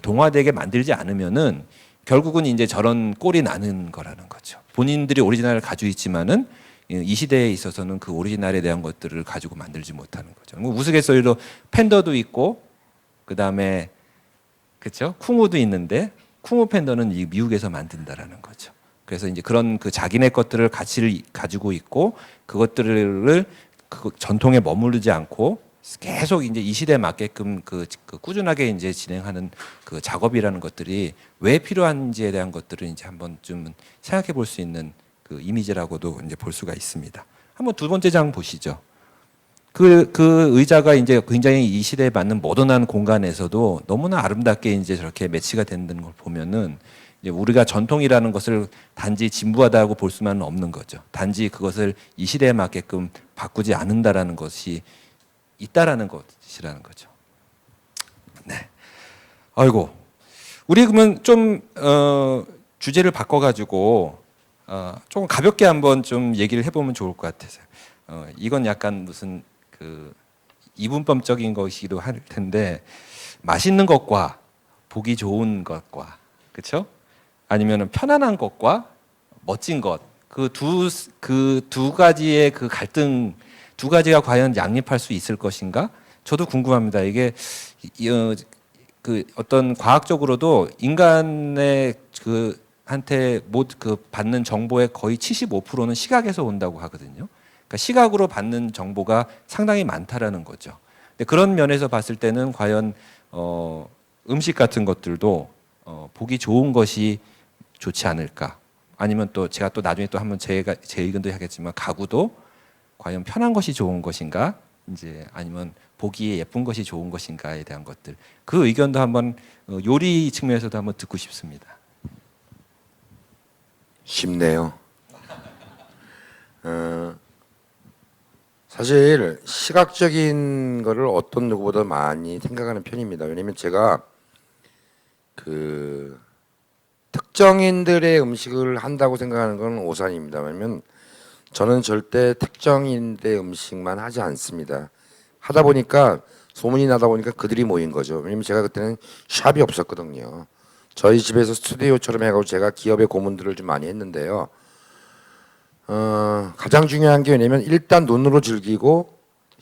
동화되게 만들지 않으면은 결국은 이제 저런 꼴이 나는 거라는 거죠. 본인들이 오리지널을 가지고 있지만은 이 시대에 있어서는 그 오리지널에 대한 것들을 가지고 만들지 못하는 거죠. 뭐 우스갯소리로 팬더도 있고 그 다음에 그렇죠. 쿵우도 있는데 쿵우 팬더는 미국에서 만든다라는 거죠. 그래서 이제 그런 그 자기네 것들을 가치를 가지고 있고 그것들을 그 전통에 머무르지 않고 계속 이제 이 시대에 맞게끔 그 꾸준하게 이제 진행하는 그 작업이라는 것들이 왜 필요한지에 대한 것들을 이제 한번 좀 생각해 볼 수 있는 그 이미지라고도 이제 볼 수가 있습니다. 한번 두 번째 장 보시죠. 그 의자가 이제 굉장히 이 시대에 맞는 모던한 공간에서도 너무나 아름답게 이제 저렇게 매치가 되는 걸 보면은 이제 우리가 전통이라는 것을 단지 진부하다고 볼 수만은 없는 거죠. 단지 그것을 이 시대에 맞게끔 바꾸지 않는다라는 것이 있다라는 것이라는 거죠. 네. 아이고, 우리 그러면 좀 주제를 바꿔가지고 조금 가볍게 한번 좀 얘기를 해보면 좋을 것 같아서. 이건 약간 무슨 그 이분법적인 것이기도 할 텐데 맛있는 것과 보기 좋은 것과 그렇죠? 아니면은 편안한 것과 멋진 것 그 두 가지의 그 갈등 두 가지가 과연 양립할 수 있을 것인가? 저도 궁금합니다. 이게 그 어떤 과학적으로도 인간의 그 한테 그 받는 정보의 거의 75%는 시각에서 온다고 하거든요. 그러니까 시각으로 받는 정보가 상당히 많다라는 거죠. 근데 그런 면에서 봤을 때는 과연 음식 같은 것들도 보기 좋은 것이 좋지 않을까? 아니면 또 제가 또 나중에 또 한번 제 의견도 하겠지만 가구도 과연 편한 것이 좋은 것인가? 이제 아니면 보기에 예쁜 것이 좋은 것인가에 대한 것들 그 의견도 한번 요리 측면에서도 한번 듣고 싶습니다. 쉽네요. 사실 시각적인 거를 어떤 누구보다 많이 생각하는 편입니다. 왜냐면 제가 그 특정인들의 음식을 한다고 생각하는 건 오산입니다. 왜냐면 저는 절대 특정인들의 음식만 하지 않습니다. 하다 보니까 소문이 나다 보니까 그들이 모인 거죠. 왜냐면 제가 그때는 샵이 없었거든요. 저희 집에서 스튜디오처럼 해가지고 제가 기업의 고문들을 좀 많이 했는데요. 가장 중요한 게 뭐냐면 일단 눈으로 즐기고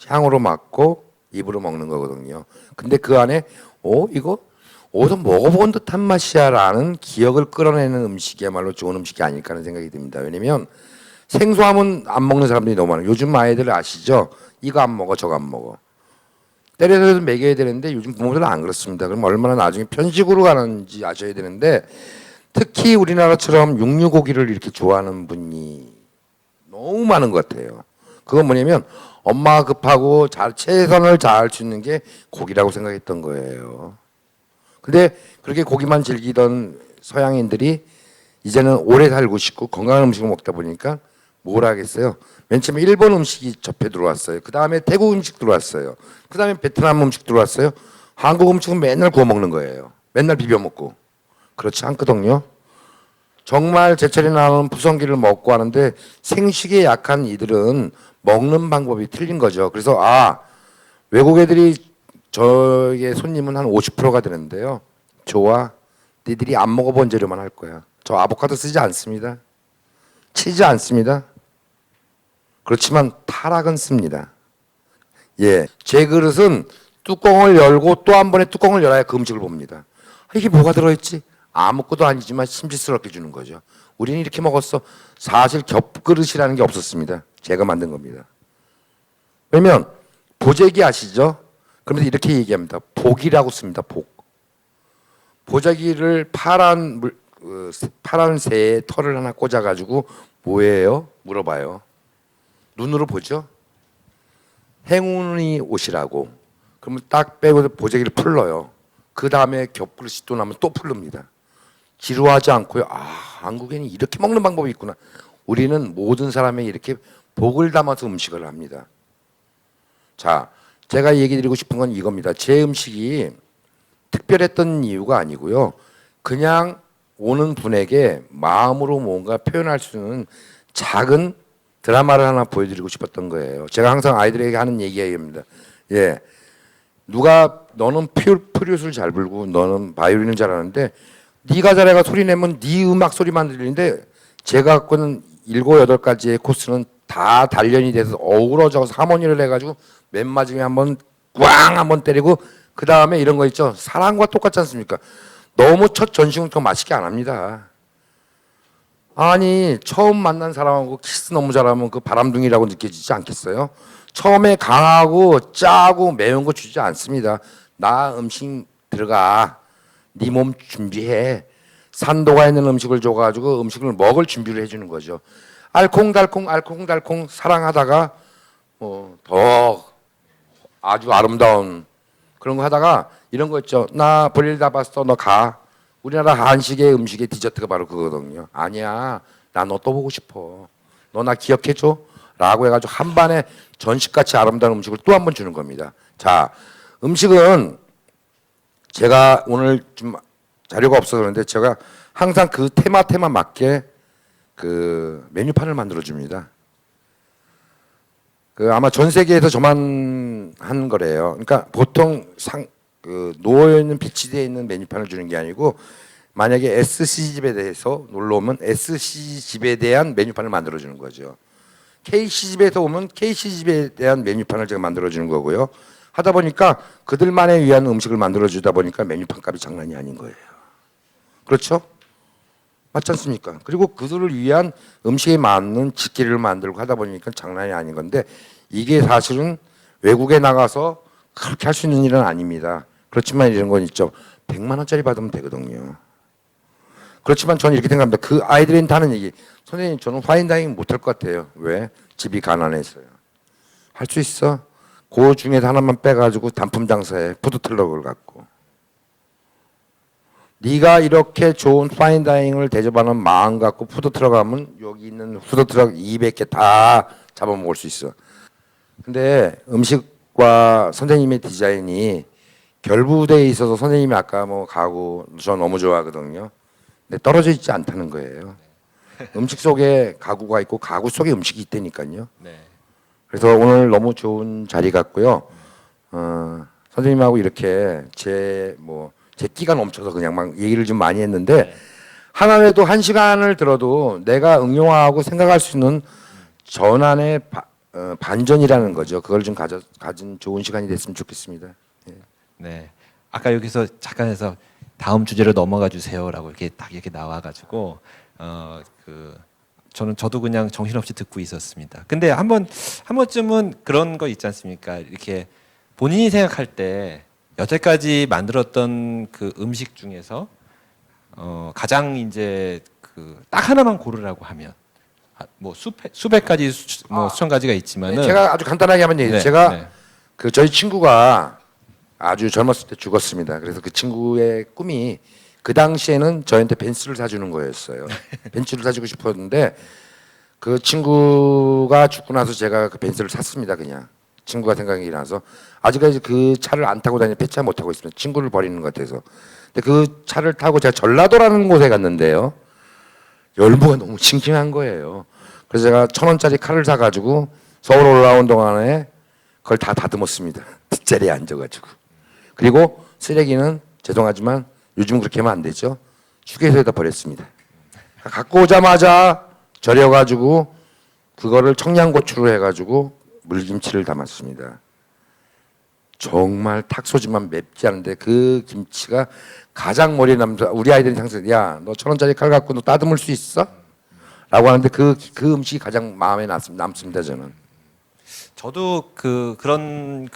향으로 맡고 입으로 먹는 거거든요. 근데 그 안에 이거 어디서 먹어본 듯한 맛이야라는 기억을 끌어내는 음식이야말로 좋은 음식이 아닐까 하는 생각이 듭니다. 왜냐면 생소하면 안 먹는 사람들이 너무 많아요. 요즘 아이들 아시죠? 이거 안 먹어 저거 안 먹어. 때려서 먹여야 되는데 요즘 부모들은 안 그렇습니다. 그럼 얼마나 나중에 편식으로 가는지 아셔야 되는데 특히 우리나라처럼 육류고기를 이렇게 좋아하는 분이 너무 많은 것 같아요. 그건 뭐냐면 엄마가 급하고 최선을 다할 수 있는 게 고기라고 생각했던 거예요. 근데 그렇게 고기만 즐기던 서양인들이 이제는 오래 살고 싶고 건강한 음식을 먹다 보니까 뭘 하겠어요? 맨 처음에 일본 음식이 접해 들어왔어요. 그 다음에 태국 음식 들어왔어요. 그 다음에 베트남 음식 들어왔어요. 한국 음식은 맨날 구워 먹는 거예요. 맨날 비벼 먹고. 그렇지 않거든요. 정말 제철에 나오는 부성기를 먹고 하는데 생식에 약한 이들은 먹는 방법이 틀린 거죠. 그래서 외국 애들이 저의 손님은 한 50%가 되는데요. 좋아. 니들이 안 먹어본 재료만 할 거야. 저 아보카도 쓰지 않습니다. 치즈 안 씁니다. 그렇지만 타락은 씁니다. 예, 제 그릇은 뚜껑을 열고 또 한 번에 뚜껑을 열어야 그 음식을 봅니다. 이게 뭐가 들어있지? 아무것도 아니지만 심지스럽게 주는 거죠. 우리는 이렇게 먹었어. 사실 겹그릇이라는 게 없었습니다. 제가 만든 겁니다. 왜냐면 보재기 아시죠? 그러면서 이렇게 얘기합니다. 복이라고 씁니다. 복. 보자기를 파란 파란 새의 털을 하나 꽂아가지고 뭐예요? 물어봐요. 눈으로 보죠. 행운이 오시라고. 그러면 딱 빼고 보자기를 풀러요. 그 다음에 겹그릇이 또 나면 또 풀릅니다. 지루하지 않고요. 아, 한국에는 이렇게 먹는 방법이 있구나. 우리는 모든 사람에게 이렇게 복을 담아서 음식을 합니다. 자, 제가 얘기 드리고 싶은 건 이겁니다. 제 음식이 특별했던 이유가 아니고요. 그냥 오는 분에게 마음으로 뭔가 표현할 수 있는 작은 드라마를 하나 보여드리고 싶었던 거예요. 제가 항상 아이들에게 하는 얘기입니다. 예, 누가 너는 플룻을 잘 불고 너는 바이올린을 잘하는데 네가 잘해가 소리 내면 네 음악 소리만 들리는데 제가 갖고 있는 7, 8가지의 코스는 다 단련이 돼서 어우러져서 하모니를 해가지고 맨 마지막에 한번 꽝 한번 때리고 그 다음에 이런 거 있죠. 사랑과 똑같지 않습니까? 너무 첫 전시부터 맛있게 안 합니다. 아니 처음 만난 사람하고 키스 너무 잘하면 그 바람둥이라고 느껴지지 않겠어요? 처음에 강하고 짜고 매운 거 주지 않습니다. 나 음식 들어가. 네 몸 준비해. 산도가 있는 음식을 줘가지고 음식을 먹을 준비를 해주는 거죠. 알콩달콩 알콩달콩 사랑하다가 더 아주 아름다운 그런 거 하다가 이런 거 있죠. 나 볼일 다 봤어. 너 가. 우리나라 한식의 음식의 디저트가 바로 그거거든요. 아니야. 나 너 또 보고 싶어. 너 나 기억해줘. 라고 해가지고 한 반에 전식같이 아름다운 음식을 또 한 번 주는 겁니다. 자, 음식은 제가 오늘 좀 자료가 없어서 그런데 제가 항상 그 테마 맞게 그 메뉴판을 만들어 줍니다. 그 아마 전 세계에서 저만 한 거래요. 그러니까 보통 놓여 있는 비치되어 있는 메뉴판을 주는 게 아니고 만약에 SC 집에 대해서 놀러 오면 SC 집에 대한 메뉴판을 만들어 주는 거죠. KC 집에서 오면 KC 집에 대한 메뉴판을 제가 만들어 주는 거고요. 하다 보니까 그들만에 위한 음식을 만들어 주다 보니까 메뉴판 값이 장난이 아닌 거예요. 그렇죠? 맞지 않습니까? 그리고 그들을 위한 음식에 맞는 직기를 만들고 하다 보니까 장난이 아닌 건데 이게 사실은 외국에 나가서 그렇게 할 수 있는 일은 아닙니다. 그렇지만 이런 건 있죠. 100만 원짜리 받으면 되거든요. 그렇지만 저는 이렇게 생각합니다. 그 아이들한테 하는 얘기. 선생님 저는 파인다이닝 못할 것 같아요. 왜? 집이 가난해서요. 할 수 있어. 그 중에서 하나만 빼가지고 단품 장사해. 푸드트럭을 갖고. 네가 이렇게 좋은 파인다이닝을 대접하는 마음 갖고 푸드트럭 하면 여기 있는 푸드트럭 200개 다 잡아먹을 수 있어. 근데 음식과 선생님의 디자인이 결부되어 있어서 선생님이 아까 뭐 가구 저 너무 좋아하거든요. 근데 떨어져 있지 않다는 거예요. 음식 속에 가구가 있고 가구 속에 음식이 있다니까요. 네. 그래서 오늘 너무 좋은 자리 같고요. 선생님하고 이렇게 제 끼가 넘쳐서 그냥 막 얘기를 좀 많이 했는데 하나라도 1시간을 들어도 내가 응용하고 생각할 수 있는 전환의 반전이라는 거죠. 그걸 좀 가진 좋은 시간이 됐으면 좋겠습니다. 예. 네. 아까 여기서 잠깐 해서 다음 주제로 넘어가 주세요라고 이렇게 딱 이렇게 나와가지고 저도 그냥 정신없이 듣고 있었습니다. 근데 한 번쯤은 그런 거 있지 않습니까? 이렇게 본인이 생각할 때 여태까지 만들었던 그 음식 중에서 가장 이제 그 딱 하나만 고르라고 하면 뭐 수백 가지 수천 가지가 있지만은 제가 아주 간단하게 하면 얘기해요. 네, 제가 네. 저희 친구가 아주 젊었을 때 죽었습니다. 그래서 그 친구의 꿈이 그 당시에는 저한테 벤츠를 사주는 거였어요. 벤츠를 사주고 싶었는데 그 친구가 죽고 나서 제가 그 벤츠를 샀습니다. 그냥 친구가 생각이 나서 아직까지 그 차를 안 타고 다니는 폐차 못 하고 있습니다. 친구를 버리는 것 같아서. 근데 그 차를 타고 제가 전라도라는 곳에 갔는데요. 열무가 너무 싱싱한 거예요. 그래서 제가 1,000원짜리 칼을 사가지고 서울 올라온 동안에 그걸 다 다듬었습니다. 뒷자리에 앉아가지고. 그리고 쓰레기는 죄송하지만 요즘 그렇게 하면 안 되죠. 휴게소에다 버렸습니다. 갖고 오자마자 절여가지고 그거를 청양고추로 해가지고 물김치를 담았습니다. 정말 탁 쏘지만 맵지 않은데 그 김치가 가장 머리에 남자 우리 아이들이 항상 야 너 1,000원짜리 칼 갖고 너 따듬을 수 있어? 라고 하는데 그 음식이 가장 마음에 남습니다 저는. 저도 그런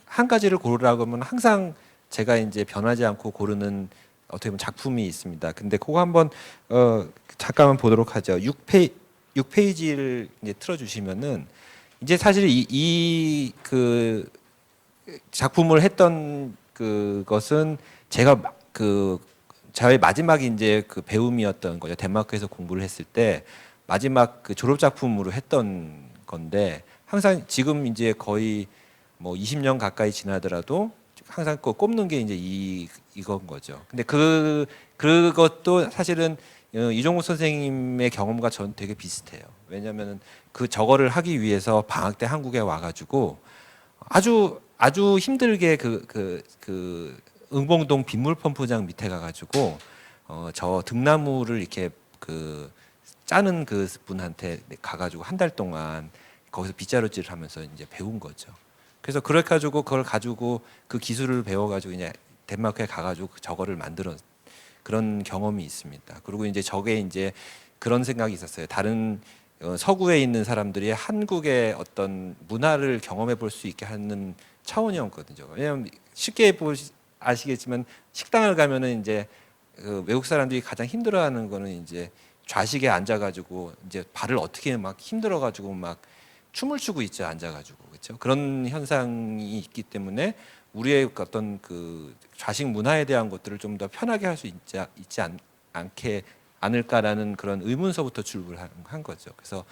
한 가지를 고르라고 하면 항상 제가 이제 변하지 않고 고르는 어떻게 보면 작품이 있습니다. 근데 그거 한번 잠깐만 보도록 하죠. 6페이지를 이제 틀어주시면은 이제 사실 이 그 작품을 했던 그것은 제가 저의 마지막 이제 그 배움이었던 거죠. 덴마크에서 공부를 했을 때 마지막 그 졸업 작품으로 했던 건데 항상 지금 이제 거의 뭐 20년 가까이 지나더라도 항상 꼽는 게 이제 이건 거죠. 근데 그것도 사실은 이종국 선생님의 경험과 전 되게 비슷해요. 왜냐하면 그 저거를 하기 위해서 방학 때 한국에 와가지고 아주 힘들게 그 응봉동 빗물 펌프장 밑에 가가지고 저 등나무를 이렇게 그 짜는 그 분한테 가가지고 한 달 동안 거기서 빗자루질을 하면서 이제 배운 거죠. 그래서 그렇게 가지고 그걸 가지고 그 기술을 배워가지고 이제 덴마크에 가가지고 저거를 만들어 그런 경험이 있습니다. 그리고 이제 저게 이제 그런 생각이 있었어요. 다른 서구에 있는 사람들이 한국의 어떤 문화를 경험해 볼 수 있게 하는 차원이었거든요. 왜냐하면 쉽게 아시겠지만 식당을 가면은 이제 그 외국 사람들이 가장 힘들어하는 거는 이제 좌식에 앉아가지고 이제 발을 어떻게 막 힘들어가지고 막 춤을 추고 있죠, 앉아가지고. 그렇죠? 그런 현상이 있기 때문에 우리의 어떤 그 좌식 문화에 대한 것들을 좀 더 편하게 할 수 있지 않게 않을까라는 그런 의문서부터 출발한 거죠. 그래서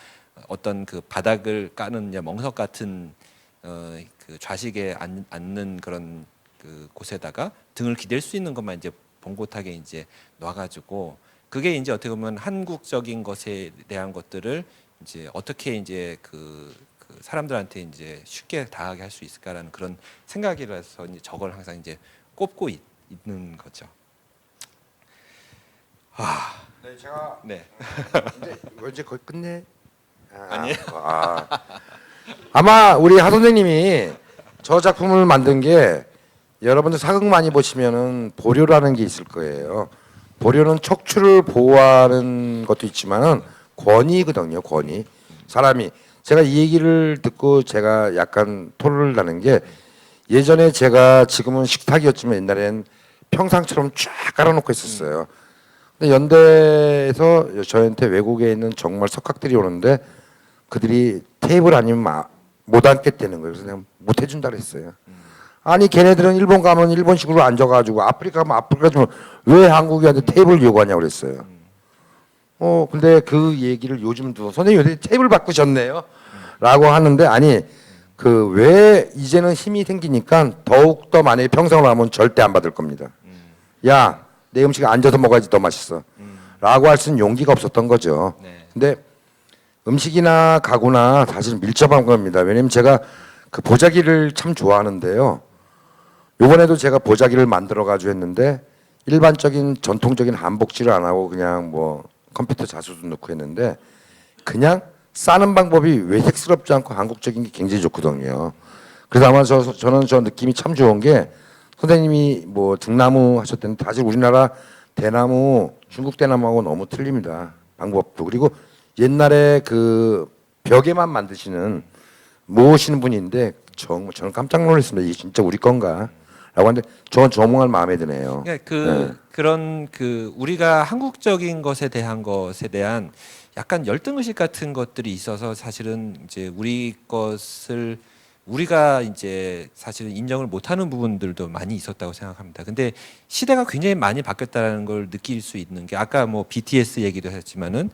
어떤 그 바닥을 까는 이제 멍석 같은 그 좌식에 앉는 그런 그 곳에다가 등을 기댈 수 있는 것만 이제 봉고하게 이제 놔가지고 그게 이제 어떻게 보면 한국적인 것에 대한 것들을 이제 어떻게 이제 그 사람들한테 이제 쉽게 다하게 할 수 있을까라는 그런 생각이라서 이제 저걸 항상 이제 꼽고 있는 거죠. 네, 제가 네. 이제 거의 끝내. 아니에요. 아마 우리 하 선생님이 저 작품을 만든 게 여러분들 사극 많이 보시면은 보료라는 게 있을 거예요. 보료는 척추를 보호하는 것도 있지만은 권위거든요. 권위. 사람이 제가 이 얘기를 듣고 제가 약간 토를 나는 게 예전에 제가 지금은 식탁이었지만 옛날엔 평상처럼 쫙 깔아놓고 있었어요. 근데 연대에서 저한테 외국에 있는 정말 석학들이 오는데 그들이 테이블 아니면 못 앉겠다는 거예요. 그래서 내가 못 해준다 그랬어요. 아니 걔네들은 일본 가면 일본식으로 앉아가지고 아프리카 가면 아프리카식으로 왜 한국인한테 테이블 요구하냐고 그랬어요. 근데 그 얘기를 요즘도 선생님 요새 테이블 바꾸셨네요. 라고 하는데 아니 그 왜 이제는 힘이 생기니까 더욱더 만약에 평생을 하면 절대 안 받을 겁니다. 야, 내 음식 앉아서 먹어야지 더 맛있어. 라고 할 수 있는 용기가 없었던 거죠. 네. 근데 음식이나 가구나 사실 밀접한 겁니다. 왜냐면 제가 그 보자기를 참 좋아하는데요. 요번에도 제가 보자기를 만들어 가지고 했는데 일반적인 전통적인 한복질을 안 하고 그냥 뭐 컴퓨터 자수도 넣고 했는데 그냥 싸는 방법이 외색스럽지 않고 한국적인 게 굉장히 좋거든요. 그래서 아마 저는 저 느낌이 참 좋은 게 선생님이 뭐 등나무 하셨던데 사실 우리나라 대나무 중국 대나무하고 너무 틀립니다. 방법도. 그리고 옛날에 그 벽에만 만드시는 모으시는 분인데 저는 깜짝 놀랐습니다. 이게 진짜 우리 건가? 라고 하는데 저는 조몽할 마음에 드네요. 그러니까 그런 우리가 한국적인 것에 대한 약간 열등의식 같은 것들이 있어서 사실은 이제 우리 것을 우리가 이제 사실은 인정을 못하는 부분들도 많이 있었다고 생각합니다. 근데 시대가 굉장히 많이 바뀌었다는 걸 느낄 수 있는 게 아까 뭐 BTS 얘기도 했지만은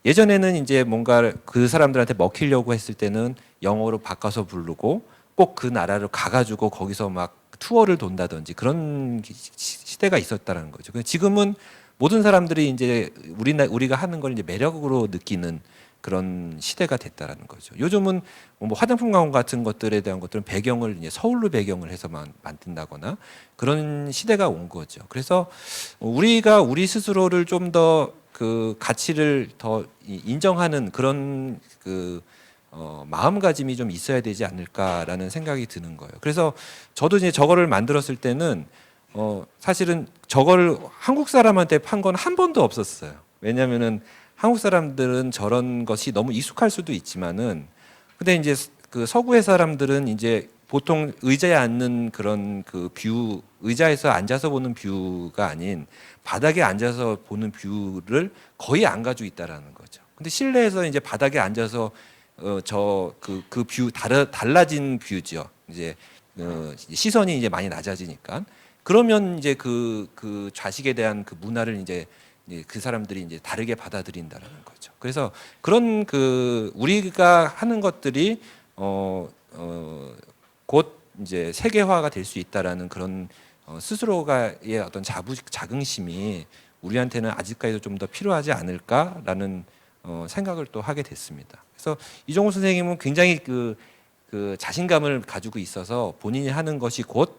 예전에는 이제 뭔가 그 사람들한테 먹히려고 했을 때는 영어로 바꿔서 부르고 꼭 그 나라를 가가지고 거기서 막 투어를 돈다든지 그런 시대가 있었다는 거죠. 지금은 모든 사람들이 이제 우리가 하는 걸 이제 매력으로 느끼는 그런 시대가 됐다라는 거죠. 요즘은 뭐 화장품 가공 같은 것들에 대한 것들은 배경을 이제 서울로 배경을 해서만 만든다거나 그런 시대가 온 거죠. 그래서 우리가 우리 스스로를 좀 더 그 가치를 더 인정하는 그런 마음가짐이 좀 있어야 되지 않을까라는 생각이 드는 거예요. 그래서 저도 이제 저거를 만들었을 때는 사실은 저거를 한국 사람한테 판 건 한 번도 없었어요. 왜냐하면은 한국 사람들은 저런 것이 너무 익숙할 수도 있지만은 근데 이제 그 서구의 사람들은 이제 보통 의자에 앉는 그런 그 뷰, 의자에서 앉아서 보는 뷰가 아닌 바닥에 앉아서 보는 뷰를 거의 안 가지고 있다라는 거죠. 근데 실내에서 이제 바닥에 앉아서 그 뷰 달라진 뷰죠. 이제 시선이 이제 많이 낮아지니까 그러면 이제 그 좌식에 대한 그 문화를 이제 그 사람들이 이제 다르게 받아들인다라는 거죠. 그래서 그런 그 우리가 하는 것들이 곧 이제 세계화가 될 수 있다라는 그런 스스로가의 어떤 자긍심이 우리한테는 아직까지도 좀 더 필요하지 않을까라는 생각을 또 하게 됐습니다. 그래서 이종호 선생님은 굉장히 그 자신감을 가지고 있어서 본인이 하는 것이 곧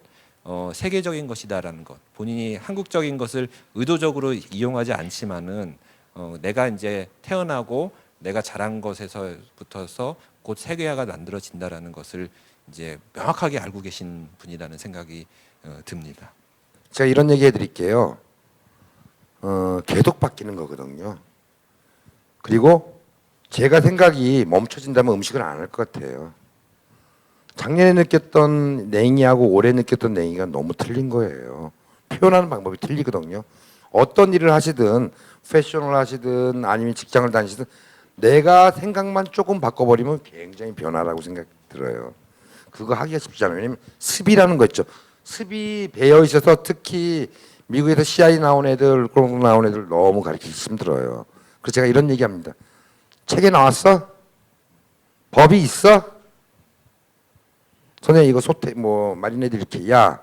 세계적인 것이다라는 것, 본인이 한국적인 것을 의도적으로 이용하지 않지만은 내가 이제 태어나고 내가 자란 것에서부터서 곧 세계화가 만들어진다라는 것을 이제 명확하게 알고 계신 분이라는 생각이 듭니다. 제가 이런 얘기 해드릴게요. 계속 바뀌는 거거든요. 그리고 제가 생각이 멈춰진다면 음식을 안 할 것 같아요. 작년에 느꼈던 냉이하고 올해 느꼈던 냉이가 너무 틀린 거예요. 표현하는 방법이 틀리거든요. 어떤 일을 하시든 패션을 하시든 아니면 직장을 다니시든 내가 생각만 조금 바꿔버리면 굉장히 변화라고 생각이 들어요. 그거 하기가 쉽지 않아요. 왜냐면 습이라는 거 있죠. 습이 배어 있어서 특히 미국에서 CI 나온 애들, 그런 거 나온 애들 너무 가르치기 힘들어요. 그래서 제가 이런 얘기합니다. 책에 나왔어? 법이 있어? 선생님 이거 소태 뭐 마리네들 이렇게 야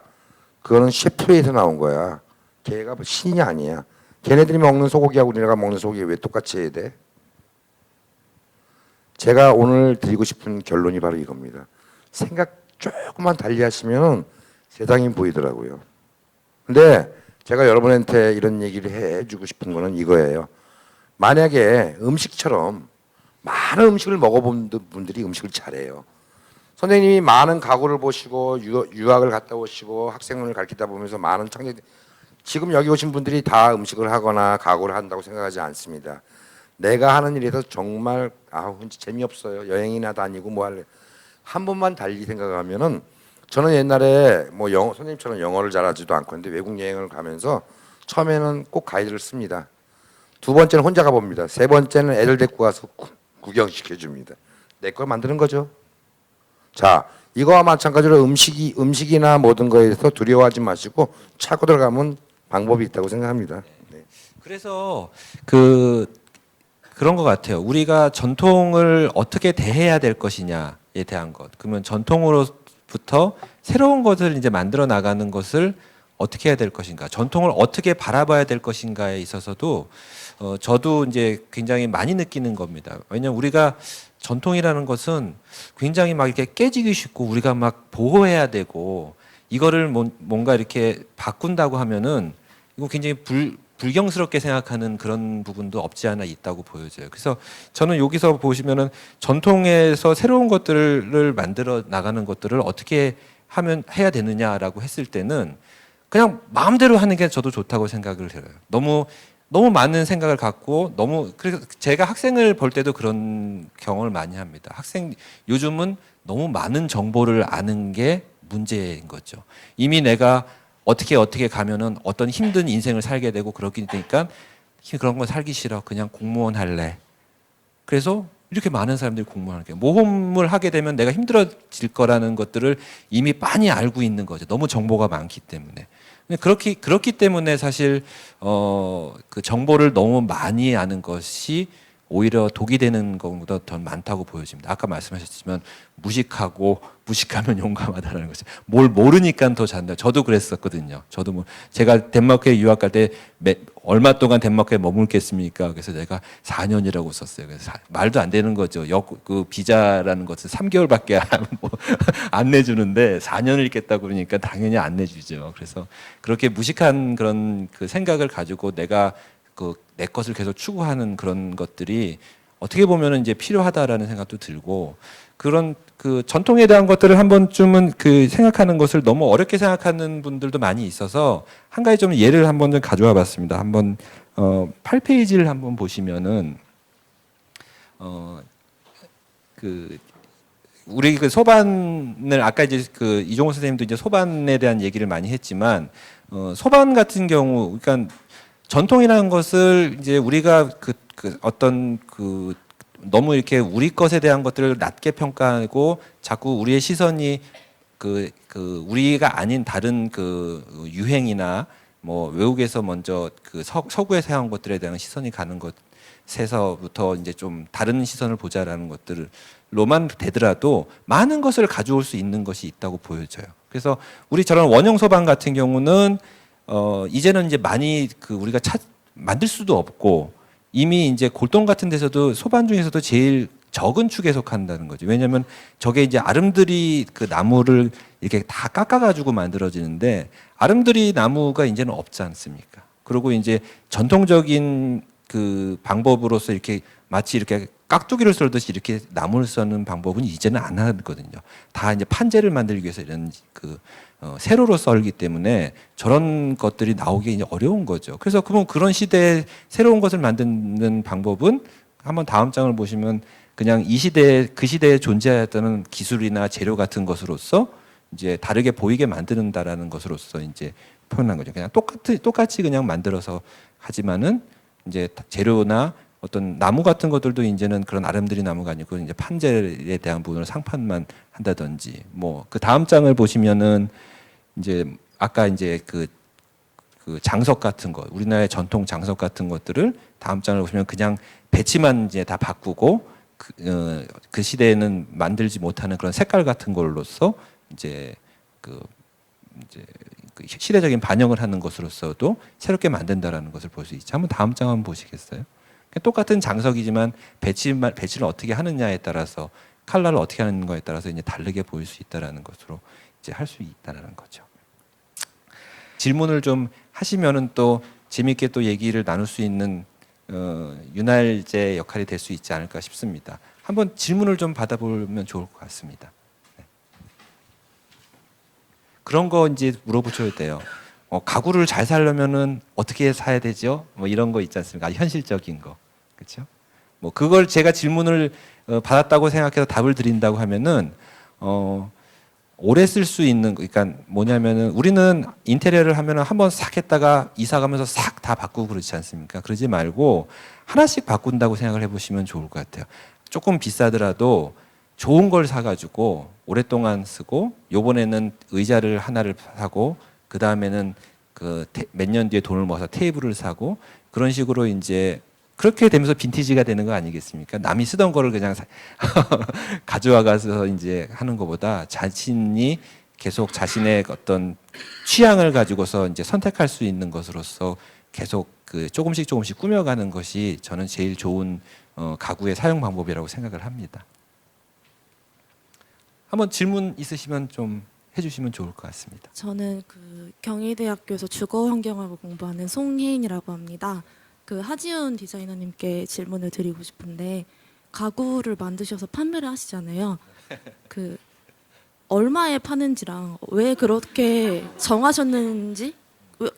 그거는 셰프에서 나온 거야. 걔가 뭐 신이 아니야. 걔네들이 먹는 소고기하고 우리가 먹는 소고기 왜 똑같이 해야 돼? 제가 오늘 드리고 싶은 결론이 바로 이겁니다. 생각 조금만 달리 하시면 세상이 보이더라고요. 근데 제가 여러분한테 이런 얘기를 해주고 싶은 거는 이거예요. 만약에 음식처럼 많은 음식을 먹어본 분들이 음식을 잘해요. 선생님이 많은 가구를 보시고 유학을 갔다 오시고 학생을 가르치다 보면서 많은 창작 지금 여기 오신 분들이 다 음식을 하거나 가구를 한다고 생각하지 않습니다. 내가 하는 일에서 정말 재미없어요. 여행이나 다니고 뭐 할래. 한 번만 달리 생각하면은 저는 옛날에 뭐 선생님처럼 영어를 잘하지도 않고 했는데 외국 여행을 가면서 처음에는 꼭 가이드를 씁니다. 두 번째는 혼자 가봅니다. 세 번째는 애들 데리고 가서 구경시켜 줍니다. 내 걸 만드는 거죠. 자, 이거와 마찬가지로 음식이나 모든 거에 대해서 두려워하지 마시고 차고 들어가면 방법이 있다고 생각합니다. 네. 그래서 그런 것 같아요. 우리가 전통을 어떻게 대해야 될 것이냐에 대한 것. 그러면 전통으로부터 새로운 것을 이제 만들어 나가는 것을 어떻게 해야 될 것인가, 전통을 어떻게 바라봐야 될 것인가에 있어서도 저도 이제 굉장히 많이 느끼는 겁니다. 왜냐하면 우리가 전통이라는 것은 굉장히 막 이렇게 깨지기 쉽고 우리가 막 보호해야 되고 이거를 뭔가 이렇게 바꾼다고 하면은 이거 굉장히 불경스럽게 생각하는 그런 부분도 없지 않아 있다고 보여져요. 그래서 저는 여기서 보시면은 전통에서 새로운 것들을 만들어 나가는 것들을 어떻게 해야 되느냐라고 했을 때는 그냥 마음대로 하는 게 저도 좋다고 생각을 해요. 너무 많은 생각을 갖고 그래서 제가 학생을 볼 때도 그런 경험을 많이 합니다. 요즘은 너무 많은 정보를 아는 게 문제인 거죠. 이미 내가 어떻게 가면은 어떤 힘든 인생을 살게 되고 그렇게 되니까 그런 거 살기 싫어. 그냥 공무원 할래. 그래서 이렇게 많은 사람들이 공무원을 하게 모험을 하게 되면 내가 힘들어질 거라는 것들을 이미 빤히 알고 있는 거죠. 너무 정보가 많기 때문에. 그렇기 때문에 사실 그 정보를 너무 많이 아는 것이 오히려 독이 되는 것보다 더 많다고 보여집니다. 아까 말씀하셨지만 무식하면 용감하다는 거죠. 뭘 모르니까 더 잔다. 저도 그랬었거든요. 저도 뭐 제가 덴마크에 유학 갈 때 얼마 동안 덴마크에 머물겠습니까? 그래서 내가 4년이라고 썼어요. 그래서 말도 안 되는 거죠. 그 비자라는 것은 3개월밖에 안 내주는데 4년을 있겠다고 그러니까 당연히 안 내주죠. 그래서 그렇게 무식한 그런 그 생각을 가지고 내가 내 것을 계속 추구하는 그런 것들이 어떻게 보면은 이제 필요하다라는 생각도 들고 그런 그 전통에 대한 것들을 한 번쯤은 생각하는 것을 너무 어렵게 생각하는 분들도 많이 있어서 한 가지 좀 예를 한번 좀 가져와 봤습니다. 한번 8페이지를 한번 보시면은 우리 그 소반을 아까 이제 그 이종호 선생님도 이제 소반에 대한 얘기를 많이 했지만 소반 같은 경우 그러니까 전통이라는 것을 이제 우리가 그 어떤 그 너무 이렇게 우리 것에 대한 것들을 낮게 평가하고 자꾸 우리의 시선이 그 우리가 아닌 다른 그 유행이나 뭐 외국에서 먼저 그 서구에서 해온 것들에 대한 시선이 가는 것에서부터 이제 좀 다른 시선을 보자라는 것들로만 되더라도 많은 것을 가져올 수 있는 것이 있다고 보여져요. 그래서 우리 저런 원형 소방 같은 경우는 이제는 이제 많이 그 우리가 만들 수도 없고 이미 이제 골동 같은 데서도 소반 중에서도 제일 적은 축에 속한다는 거죠. 왜냐하면 저게 이제 아름드리 그 나무를 이렇게 다 깎아가지고 만들어지는데 아름드리 나무가 이제는 없지 않습니까? 그리고 이제 전통적인 그 방법으로서 이렇게 마치 이렇게 깍두기를 썰듯이 이렇게 나무를 써는 방법은 이제는 안 하거든요. 다 이제 판재를 만들기 위해서 이런 세로로 썰기 때문에 저런 것들이 나오기 이제 어려운 거죠. 그래서 그런 시대에 새로운 것을 만드는 방법은 한번 다음 장을 보시면 그냥 그 시대에 존재했던 기술이나 재료 같은 것으로서 이제 다르게 보이게 만드는다라는 것으로서 이제 표현한 거죠. 그냥 똑같이 그냥 만들어서 하지만은 이제 재료나 어떤 나무 같은 것들도 이제는 그런 아름드리 나무가 아니고 이제 판재에 대한 부분으로 상판만 한다든지 뭐 그 다음 장을 보시면은 이제 아까 이제 그 장석 같은 것 우리나라의 전통 장석 같은 것들을 다음 장을 보시면 그냥 배치만 이제 다 바꾸고 그 시대에는 만들지 못하는 그런 색깔 같은 걸로서 이제 그 시대적인 반영을 하는 것으로서도 새롭게 만든다라는 것을 볼 수 있죠. 한번 다음 장 한번 보시겠어요? 똑같은 장석이지만 배치를 어떻게 하느냐에 따라서 칼라를 어떻게 하는 거에 따라서 이제 다르게 보일 수 있다라는 것으로 이제 할 수 있다는 거죠. 질문을 좀 하시면은 또 재미있게 또 얘기를 나눌 수 있는 윤활제 역할이 될 수 있지 않을까 싶습니다. 한번 질문을 좀 받아보면 좋을 것 같습니다. 네. 그런 거 이제 물어보셔야 돼요. 가구를 잘 살려면은 어떻게 사야 되죠? 뭐 이런 거 있지 않습니까? 현실적인 거, 그렇죠? 뭐 그걸 제가 질문을 받았다고 생각해서 답을 드린다고 하면은 오래 쓸 수 있는 그러니까 뭐냐면은 우리는 인테리어를 하면은 한번 싹 했다가 이사 가면서 싹 다 바꾸고 그렇지 않습니까? 그러지 말고 하나씩 바꾼다고 생각을 해보시면 좋을 것 같아요. 조금 비싸더라도 좋은 걸 사가지고 오랫동안 쓰고 요번에는 의자를 하나를 사고 그 다음에는 그 몇 년 뒤에 돈을 모아서 테이블을 사고 그런 식으로 이제 그렇게 되면서 빈티지가 되는 거 아니겠습니까? 남이 쓰던 거를 그냥 가져와 가서 이제 하는 것보다 자신이 계속 자신의 어떤 취향을 가지고서 이제 선택할 수 있는 것으로서 계속 그 조금씩 꾸며가는 것이 저는 제일 좋은 가구의 사용 방법이라고 생각을 합니다. 한번 질문 있으시면 좀 해주시면 좋을 것 같습니다. 저는 그 경희대학교에서 주거환경학을 공부하는 송혜인이라고 합니다. 그 하지훈 디자이너님께 질문을 드리고 싶은데 가구를 만드셔서 판매를 하시잖아요. 그 얼마에 파는지랑 왜 그렇게 정하셨는지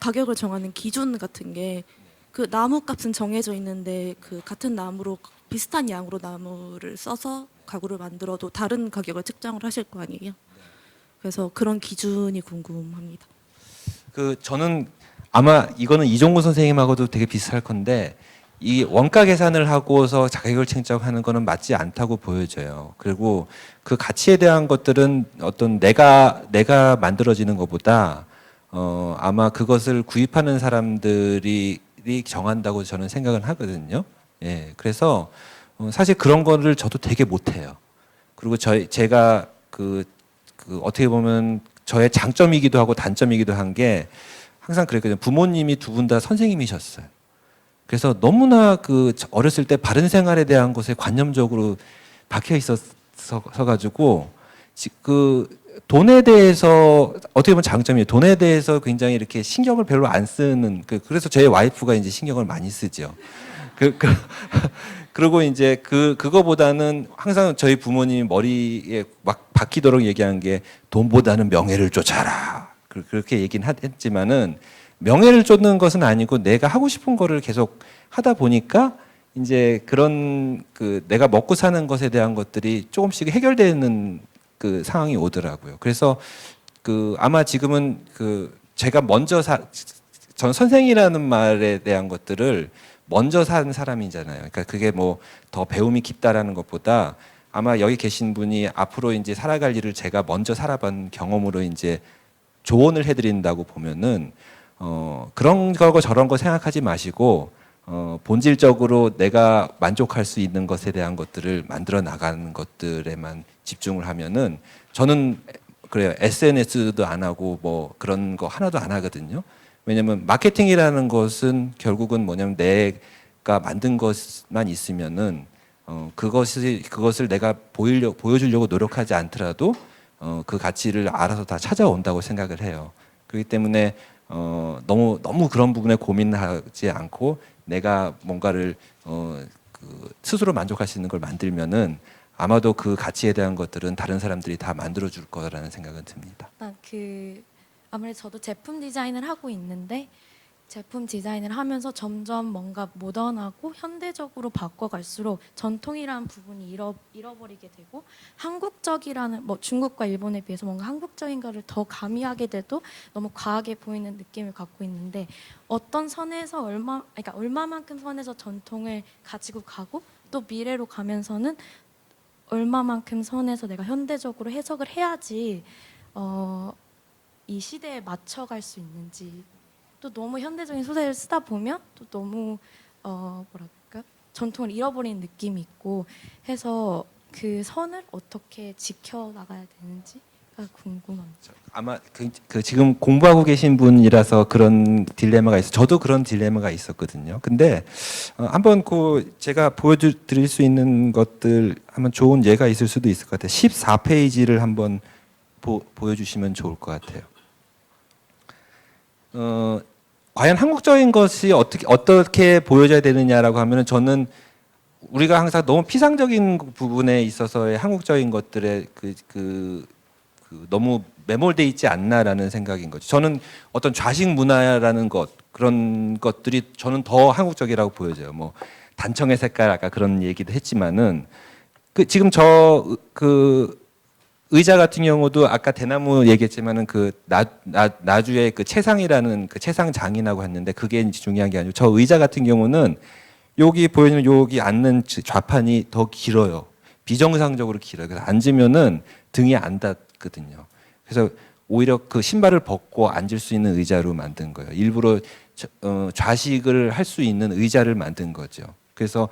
가격을 정하는 기준 같은 게 그 나무 값은 정해져 있는데 그 같은 나무로 비슷한 양으로 나무를 써서 가구를 만들어도 다른 가격을 책정을 하실 거 아니에요. 그래서 그런 기준이 궁금합니다. 저는 아마 이거는 이종구 선생님하고도 되게 비슷할 건데 이 원가 계산을 하고서 가격을 책정하는 거는 맞지 않다고 보여져요. 그리고 그 가치에 대한 것들은 어떤 내가 만들어지는 것보다 아마 그것을 구입하는 사람들이 정한다고 저는 생각을 하거든요. 예, 그래서 사실 그런 거를 저도 되게 못해요. 그리고 제가 어떻게 보면 저의 장점이기도 하고 단점이기도 한 게 항상 그랬거든요. 부모님이 두 분 다 선생님이셨어요. 그래서 너무나 어렸을 때 바른 생활에 대한 것에 관념적으로 박혀 있어서 가지고 돈에 대해서 어떻게 보면 장점이에요. 돈에 대해서 굉장히 이렇게 신경을 별로 안 쓰는 그래서 저희 와이프가 이제 신경을 많이 쓰죠. 그리고 이제 그거보다는 항상 저희 부모님이 머리에 막 박히도록 얘기한 게 돈보다는 명예를 쫓아라. 그렇게 얘기는 했지만은 명예를 쫓는 것은 아니고 내가 하고 싶은 거를 계속 하다 보니까 이제 그런 그 내가 먹고 사는 것에 대한 것들이 조금씩 해결되는 그 상황이 오더라고요. 그래서 그 아마 지금은 그 제가 전 선생이라는 말에 대한 것들을 먼저 산 사람이잖아요. 그러니까 그게 뭐 더 배움이 깊다라는 것보다 아마 여기 계신 분이 앞으로 이제 살아갈 일을 제가 먼저 살아본 경험으로 이제 조언을 해드린다고 보면은 그런 거고 저런 거 생각하지 마시고 본질적으로 내가 만족할 수 있는 것에 대한 것들을 만들어 나가는 것들에만 집중을 하면은 저는 그래요. SNS도 안 하고 뭐 그런 거 하나도 안 하거든요. 왜냐면 마케팅이라는 것은 결국은 뭐냐면 내가 만든 것만 있으면은 그것을 내가 보여주려고 노력하지 않더라도 그 가치를 알아서 다 찾아온다고 생각을 해요. 그렇기 때문에 너무 그런 부분에 고민하지 않고 내가 뭔가를 스스로 만족할 수 있는 걸 만들면은 아마도 그 가치에 대한 것들은 다른 사람들이 다 만들어 줄 거라는 생각은 듭니다. 아무래도 저도 제품 디자인을 하고 있는데 제품 디자인을 하면서 점점 뭔가 모던하고 현대적으로 바꿔갈수록 전통이라는 부분이 잃어버리게 되고 한국적이라는 뭐 중국과 일본에 비해서 뭔가 한국적인 거를 더 가미하게 돼도 너무 과하게 보이는 느낌을 갖고 있는데 어떤 선에서 그러니까 얼마만큼 선에서 전통을 가지고 가고 또 미래로 가면서는 얼마만큼 선에서 내가 현대적으로 해석을 해야지 이 시대에 맞춰갈 수 있는지 또 너무 현대적인 소재를 쓰다 보면 또 너무 뭐랄까 전통을 잃어버리는 느낌이 있고 해서 그 선을 어떻게 지켜나가야 되는지가 궁금합니다. 아마 그 지금 공부하고 계신 분이라서 그런 딜레마가 있어. 저도 그런 딜레마가 있었거든요. 근데 한번 제가 보여드릴 수 있는 것들 한번 좋은 예가 있을 수도 있을 것 같아요. 14페이지를 한번 보여주시면 좋을 것 같아요. 과연 한국적인 것이 어떻게 보여져야 되느냐라고 하면은 저는 우리가 항상 너무 피상적인 부분에 있어서의 한국적인 것들에 너무 매몰돼 있지 않나라는 생각인 거죠. 저는 어떤 좌식 문화라는 그런 것들이 저는 더 한국적이라고 보여져요. 뭐 단청의 색깔 아까 그런 얘기도 했지만은 지금 의자 같은 경우도 아까 대나무 얘기했지만은 나주의 그 채상이라는 그 채상장이라고 했는데 그게 이제 중요한 게 아니고 저 의자 같은 경우는 여기 보이는 여기 앉는 좌판이 더 길어요. 비정상적으로 길어요. 그래서 앉으면은 등이 안 닿거든요. 그래서 오히려 그 신발을 벗고 앉을 수 있는 의자로 만든 거예요. 일부러 좌식을 할 수 있는 의자를 만든 거죠. 그래서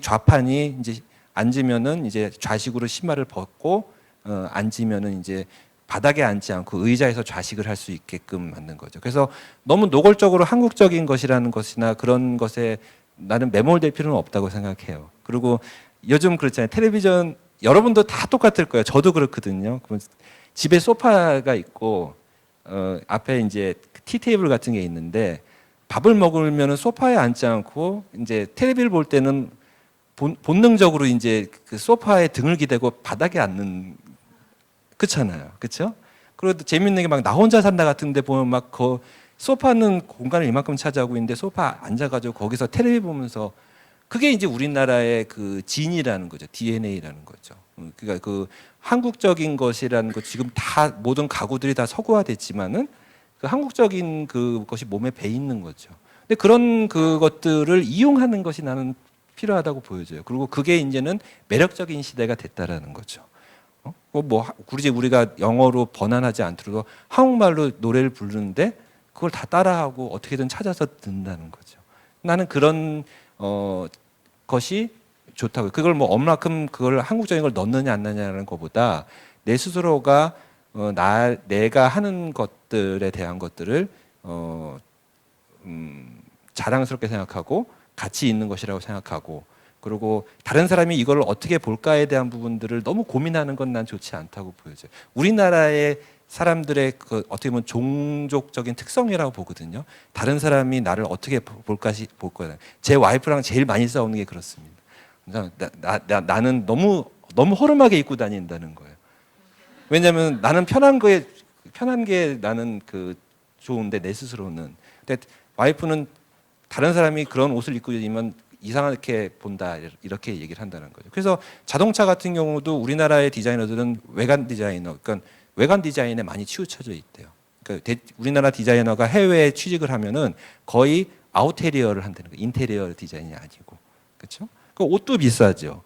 좌판이 이제 앉으면은 이제 좌식으로 신발을 벗고 앉으면은 이제 바닥에 앉지 않고 의자에서 좌식을 할 수 있게끔 만든 거죠. 그래서 너무 노골적으로 한국적인 것이라는 것이나 그런 것에 나는 매몰될 필요는 없다고 생각해요. 그리고 요즘 그렇잖아요. 텔레비전 여러분도 다 똑같을 거예요. 저도 그렇거든요. 집에 소파가 있고 앞에 이제 티 테이블 같은 게 있는데 밥을 먹으면은 소파에 앉지 않고 이제 텔레비를 볼 때는 본능적으로 이제 그 소파에 등을 기대고 바닥에 앉는 그렇잖아요. 그렇죠? 그리고 재밌는 게 막 나 혼자 산다 같은데 보면 막 그 소파는 공간을 이만큼 차지하고 있는데 소파 앉아가지고 거기서 텔레비 보면서 그게 이제 우리나라의 그 진이라는 거죠. DNA라는 거죠. 그러니까 그 한국적인 것이라는 거 지금 다 모든 가구들이 다 서구화됐지만은 그 한국적인 그것이 몸에 배 있는 거죠. 근데 그런 그것들을 이용하는 것이 나는 필요하다고 보여져요. 그리고 그게 이제는 매력적인 시대가 됐다라는 거죠. 뭐 굳이 우리가 영어로 번안하지 않더라도 한국말로 노래를 부르는데 그걸 다 따라하고 어떻게든 찾아서 듣는다는 거죠. 나는 그런 것이 좋다고. 그걸 뭐 얼마큼 그걸 한국적인 걸 넣느냐 안 넣느냐라는 것보다 내 스스로가 내가 하는 것들에 대한 것들을 자랑스럽게 생각하고 가치 있는 것이라고 생각하고 그리고 다른 사람이 이걸 어떻게 볼까에 대한 부분들을 너무 고민하는 건 난 좋지 않다고 보여져요. 우리나라의 사람들의 그 어떻게 보면 종족적인 특성이라고 보거든요. 다른 사람이 나를 어떻게 볼 거야. 제 와이프랑 제일 많이 싸우는 게 그렇습니다. 나는 너무 허름하게 입고 다닌다는 거예요. 왜냐하면 나는 편한 게 나는 좋은데 내 스스로는. 근데 와이프는 다른 사람이 그런 옷을 입고 있으면 이상하게 본다 이렇게 얘기를 한다는 거죠. 그래서 자동차 같은 경우도 우리나라의 디자이너들은 외관 디자이너, 그러니까 외관 디자인에 많이 치우쳐져 있대요. 그러니까 우리나라 디자이너가 해외에 취직을 하면은 거의 아우테리어를 한다는 거예요. 인테리어 디자인이 아니고, 그렇죠? 그 옷도 비싸죠.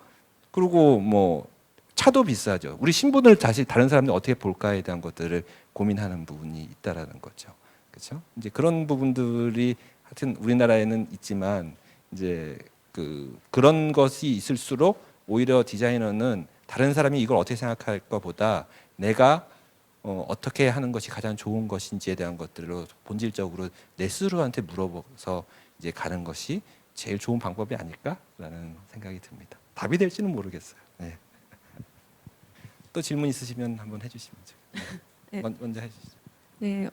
그리고 뭐 차도 비싸죠. 우리 신분을 다시 다른 사람들이 어떻게 볼까에 대한 것들을 고민하는 부분이 있다라는 거죠. 그렇죠? 이제 그런 부분들이 하여튼 우리나라에는 있지만 이제 그런 것이 있을수록 오히려 디자이너는 다른 사람이 이걸 어떻게 생각할 것보다 내가 어떻게 하는 것이 가장 좋은 것인지에 대한 것들을 본질적으로 내 스스로한테 물어보서 이제 가는 것이 제일 좋은 방법이 아닐까라는 생각이 듭니다. 답이 될지는 모르겠어요. 네. 또 질문 있으시면 한번 해주시면 네. 먼저 해주시죠. 네,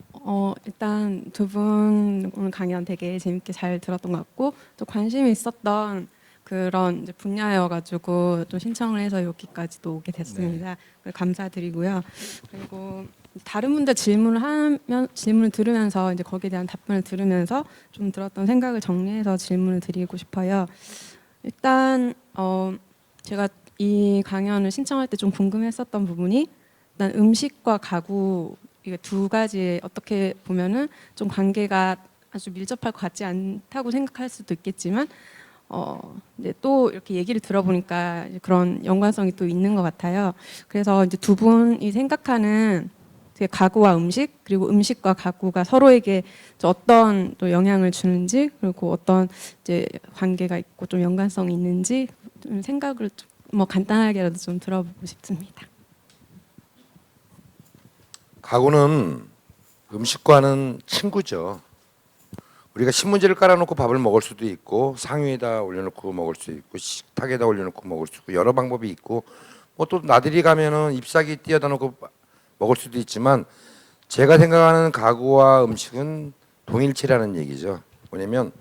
일단 두 분 오늘 강연 되게 재밌게 잘 들었던 것 같고 또 관심이 있었던 그런 이제 분야여가지고 또 신청을 해서 여기까지 또 오게 됐습니다. 감사드리고요. 그리고 다른 분들 질문을 들으면서 이제 거기에 대한 답변을 들으면서 좀 들었던 생각을 정리해서 질문을 드리고 싶어요. 일단 제가 이 강연을 신청할 때 좀 궁금했었던 부분이 일단 음식과 가구 이게 두 가지 어떻게 보면은 좀 관계가 아주 밀접할 것 같지 않다고 생각할 수도 있겠지만 이제 또 이렇게 얘기를 들어보니까 이제 그런 연관성이 또 있는 것 같아요. 그래서 이제 두 분이 생각하는 되게 가구와 음식 그리고 음식과 가구가 서로에게 어떤 또 영향을 주는지 그리고 어떤 이제 관계가 있고 좀 연관성이 있는지 좀 생각을 뭐 간단하게라도 좀 들어보고 싶습니다. 가구는 음식과는 친구죠. 우리가 신문지를 깔아놓고 밥을 먹을 수도 있고 상위에다 올려놓고 먹을 수 있고 식탁에다 올려놓고 먹을 수 있고 여러 방법이 있고 뭐 또 나들이 가면은 잎사귀 띄어다 놓고 먹을 수도 있지만 제가 생각하는 가구와 음식은 동일체라는 얘기죠. 뭐냐면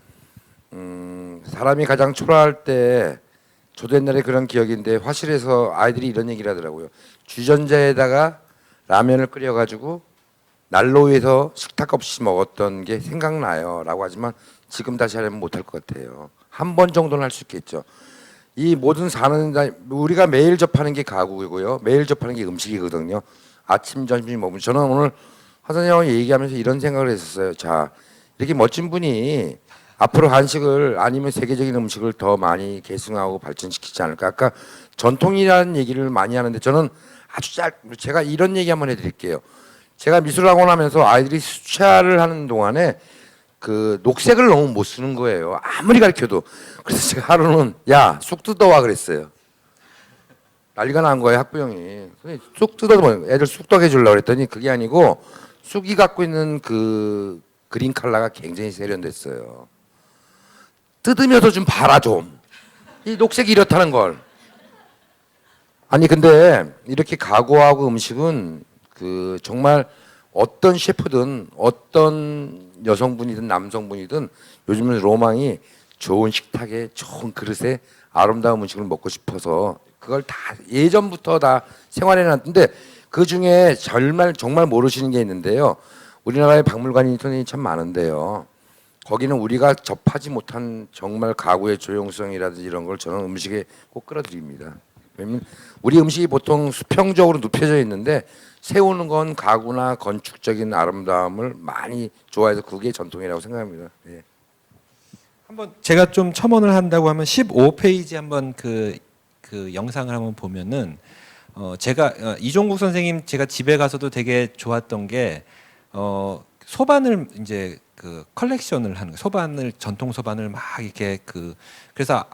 사람이 가장 초라할 때 저도 옛날에 그런 기억인데 화실에서 아이들이 이런 얘기를 하더라고요. 주전자에다가 라면을 끓여가지고 난로에서 식탁 없이 먹었던 게 생각나요 라고 하지만 지금 다시 하려면 못할 것 같아요. 한 번 정도는 할 수 있겠죠. 이 모든 사는 우리가 매일 접하는 게 가구이고요. 매일 접하는 게 음식이거든요. 아침, 점심 먹으면 저는 오늘 하선생님하고 얘기하면서 이런 생각을 했었어요. 자, 이렇게 멋진 분이 앞으로 한식을 아니면 세계적인 음식을 더 많이 계승하고 발전시키지 않을까. 아까 전통이라는 얘기를 많이 하는데 저는 아주 제가 이런 얘기 한번 해드릴게요. 제가 미술학원 하면서 아이들이 수채화를 하는 동안에 그 녹색을 너무 못 쓰는 거예요. 아무리 가르쳐도. 그래서 제가 하루는 야, 쑥 뜯어와 그랬어요. 난리가 난 거예요, 학부형이. 쑥 뜯어서 애들 쑥떡 해주려고 그랬더니 그게 아니고 쑥이 갖고 있는 그 그린 컬러가 굉장히 세련됐어요. 뜯으면서 좀 봐라 좀. 이 녹색이 이렇다는 걸. 아니 근데 이렇게 가구하고 음식은 그 정말 어떤 셰프든 어떤 여성분이든 남성분이든 요즘은 로망이 좋은 식탁에 좋은 그릇에 아름다운 음식을 먹고 싶어서 그걸 다 예전부터 다 생활해 놨는데 그 중에 정말 모르시는 게 있는데요. 우리나라에 박물관이 참 많은데요. 거기는 우리가 접하지 못한 정말 가구의 조형성이라든지 이런 걸 저는 음식에 꼭 끌어들입니다. 왜냐면 우리 음식이 보통 수평적으로 눕혀져 있는데 세우는 건 가구나 건축적인 아름다움을 많이 좋아해서 그게 전통이라고 생각합니다. 예. 한번 제가 좀 첨언을 한다고 하면 15페이지 한번 그 영상을 한번 보면은 제가 이종국 선생님 제가 집에 가서도 되게 좋았던 게 소반을 이제 그 컬렉션을 하는 소반을 전통 소반을 막 이렇게 그래서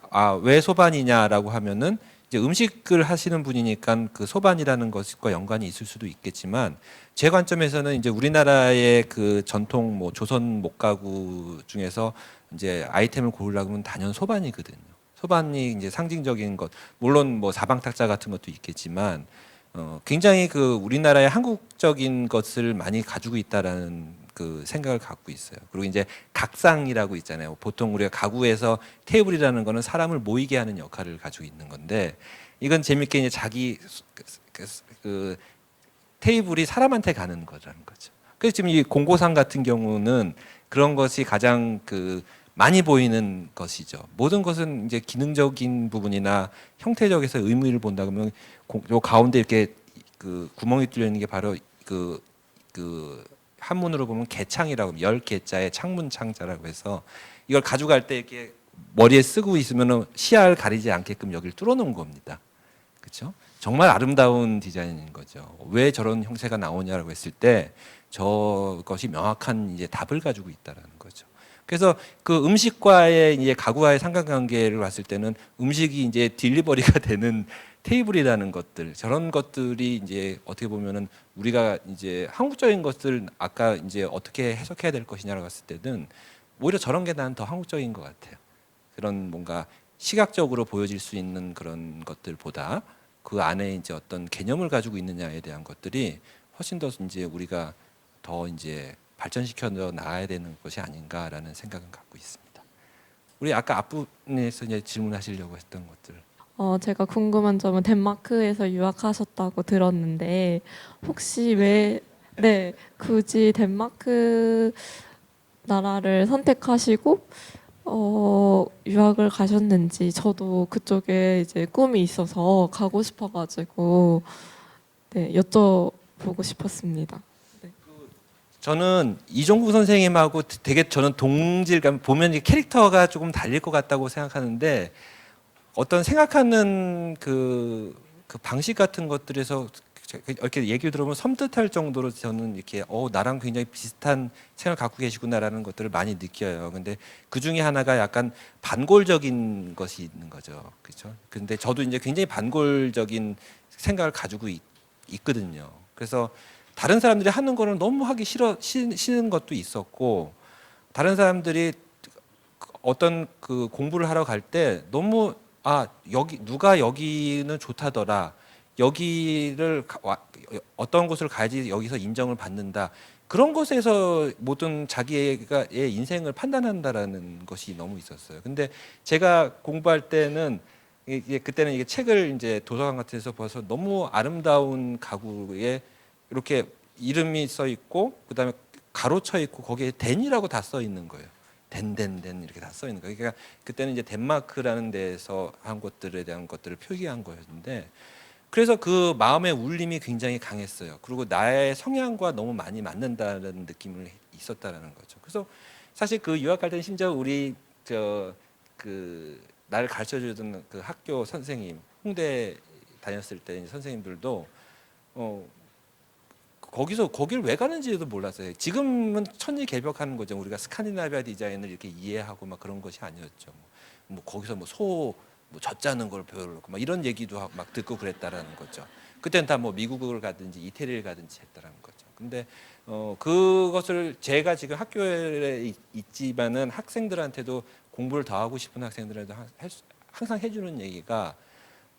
왜 소반이냐라고 하면은 이제 음식을 하시는 분이니까 그 소반이라는 것과 연관이 있을 수도 있겠지만 제 관점에서는 이제 우리나라의 그 전통 뭐 조선 목가구 중에서 이제 아이템을 고르려고 하면 단연 소반이거든요. 소반이 이제 상징적인 것 물론 뭐 사방탁자 같은 것도 있겠지만 굉장히 그 우리나라의 한국적인 것을 많이 가지고 있다라는 그 생각을 갖고 있어요. 그리고 이제 각상이라고 있잖아요. 보통 우리가 가구에서 테이블이라는 거는 사람을 모이게 하는 역할을 가지고 있는 건데 이건 재밌게 이제 자기 그 테이블이 사람한테 가는 거라는 거죠. 그래서 지금 이 공고상 같은 경우는 그런 것이 가장 그 많이 보이는 것이죠. 모든 것은 이제 기능적인 부분이나 형태적에서 의미를 본다 그러면 요 가운데 이렇게 그 구멍이 뚫려 있는 게 바로 그 한문으로 보면 개창이라고 열 개자에 창문 창자라고 해서 이걸 가져갈 때 이렇게 머리에 쓰고 있으면은 시야를 가리지 않게끔 여기를 뚫어 놓은 겁니다. 그렇죠? 정말 아름다운 디자인인 거죠. 왜 저런 형태가 나오냐라고 했을 때 저것이 명확한 이제 답을 가지고 있다라는 거죠. 그래서 그 음식과의 이제 가구와의 상관관계를 봤을 때는 음식이 이제 딜리버리가 되는 테이블이라는 것들, 저런 것들이 이제 어떻게 보면은 우리가 이제 한국적인 것들 아까 이제 어떻게 해석해야 될 것이냐라고 했을 때는 오히려 저런 게 나는 더 한국적인 것 같아요. 그런 뭔가 시각적으로 보여질 수 있는 그런 것들보다 그 안에 이제 어떤 개념을 가지고 있느냐에 대한 것들이 훨씬 더 이제 우리가 더 이제 발전시켜 나가야 되는 것이 아닌가라는 생각은 갖고 있습니다. 우리 아까 앞부분에서 이제 질문하시려고 했던 것들. 제가 궁금한 점은 덴마크에서 유학하셨다고 들었는데 혹시 왜 네, 굳이 덴마크 나라를 선택하시고 유학을 가셨는지 저도 그쪽에 이제 꿈이 있어서 가고 싶어가지고 네, 여쭤보고 싶었습니다. 저는 이종국 선생님하고 되게 저는 동질감 보면 이 캐릭터가 조금 달릴 것 같다고 생각하는데 어떤 생각하는 그 방식 같은 것들에서 이렇게 얘기를 들어보면 섬뜩할 정도로 저는 이렇게 나랑 굉장히 비슷한 생각을 갖고 계시구나라는 것들을 많이 느껴요. 근데 그 중에 하나가 약간 반골적인 것이 있는 거죠. 그렇죠? 근데 저도 이제 굉장히 반골적인 생각을 가지고 있거든요. 그래서 다른 사람들이 하는 거는 너무 하기 싫은 것도 있었고 다른 사람들이 어떤 그 공부를 하러 갈 때 너무 여기 누가 여기는 좋다더라. 여기를 어떤 곳을 가야지 여기서 인정을 받는다. 그런 것에서 모든 자기의 인생을 판단한다라는 것이 너무 있었어요. 근데 제가 공부할 때는 그때는 이게 책을 이제 도서관 같은 데서 봐서 너무 아름다운 가구에 이렇게 이름이 써 있고 그다음에 가로쳐 있고 거기에 덴이라고 다 써 있는 거예요. 덴 이렇게 다 써 있는 거예요. 그러니까 그때는 이제 덴마크라는 데서 한 것들에 대한 것들을 표기한 거였는데 그래서 그 마음의 울림이 굉장히 강했어요. 그리고 나의 성향과 너무 많이 맞는다는 느낌을 있었다라는 거죠. 그래서 사실 그 유학 갈 때는 심지어 우리 나를 가르쳐 주던 그 학교 선생님 홍대 다녔을 때 선생님들도 거기를 왜 가는지도 몰랐어요. 지금은 천지개벽하는 거죠. 우리가 스칸디나비아 디자인을 이렇게 이해하고 막 그런 것이 아니었죠. 뭐 거기서 뭐 젖자는 걸 배우려고 막 이런 얘기도 막 듣고 그랬다라는 거죠. 그때는 다 뭐 미국을 가든지 이태리를 가든지 했다라는 거죠. 근데 그것을 제가 지금 학교에 있지만은 학생들한테도 공부를 더 하고 싶은 학생들한테 항상 해주는 얘기가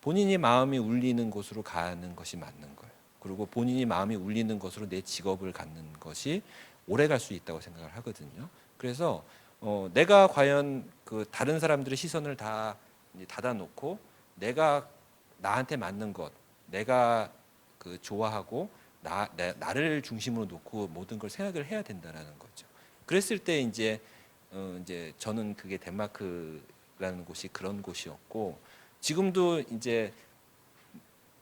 본인이 마음이 울리는 곳으로 가는 것이 맞는 거예요. 그리고 본인이 마음이 울리는 것으로 내 직업을 갖는 것이 오래 갈 수 있다고 생각을 하거든요. 그래서 내가 과연 그 다른 사람들의 시선을 다 닫아놓고 내가 나한테 맞는 것, 내가 그 좋아하고 나를 중심으로 놓고 모든 걸 생각을 해야 된다라는 거죠. 그랬을 때 이제 저는 그게 덴마크라는 곳이 그런 곳이었고 지금도 이제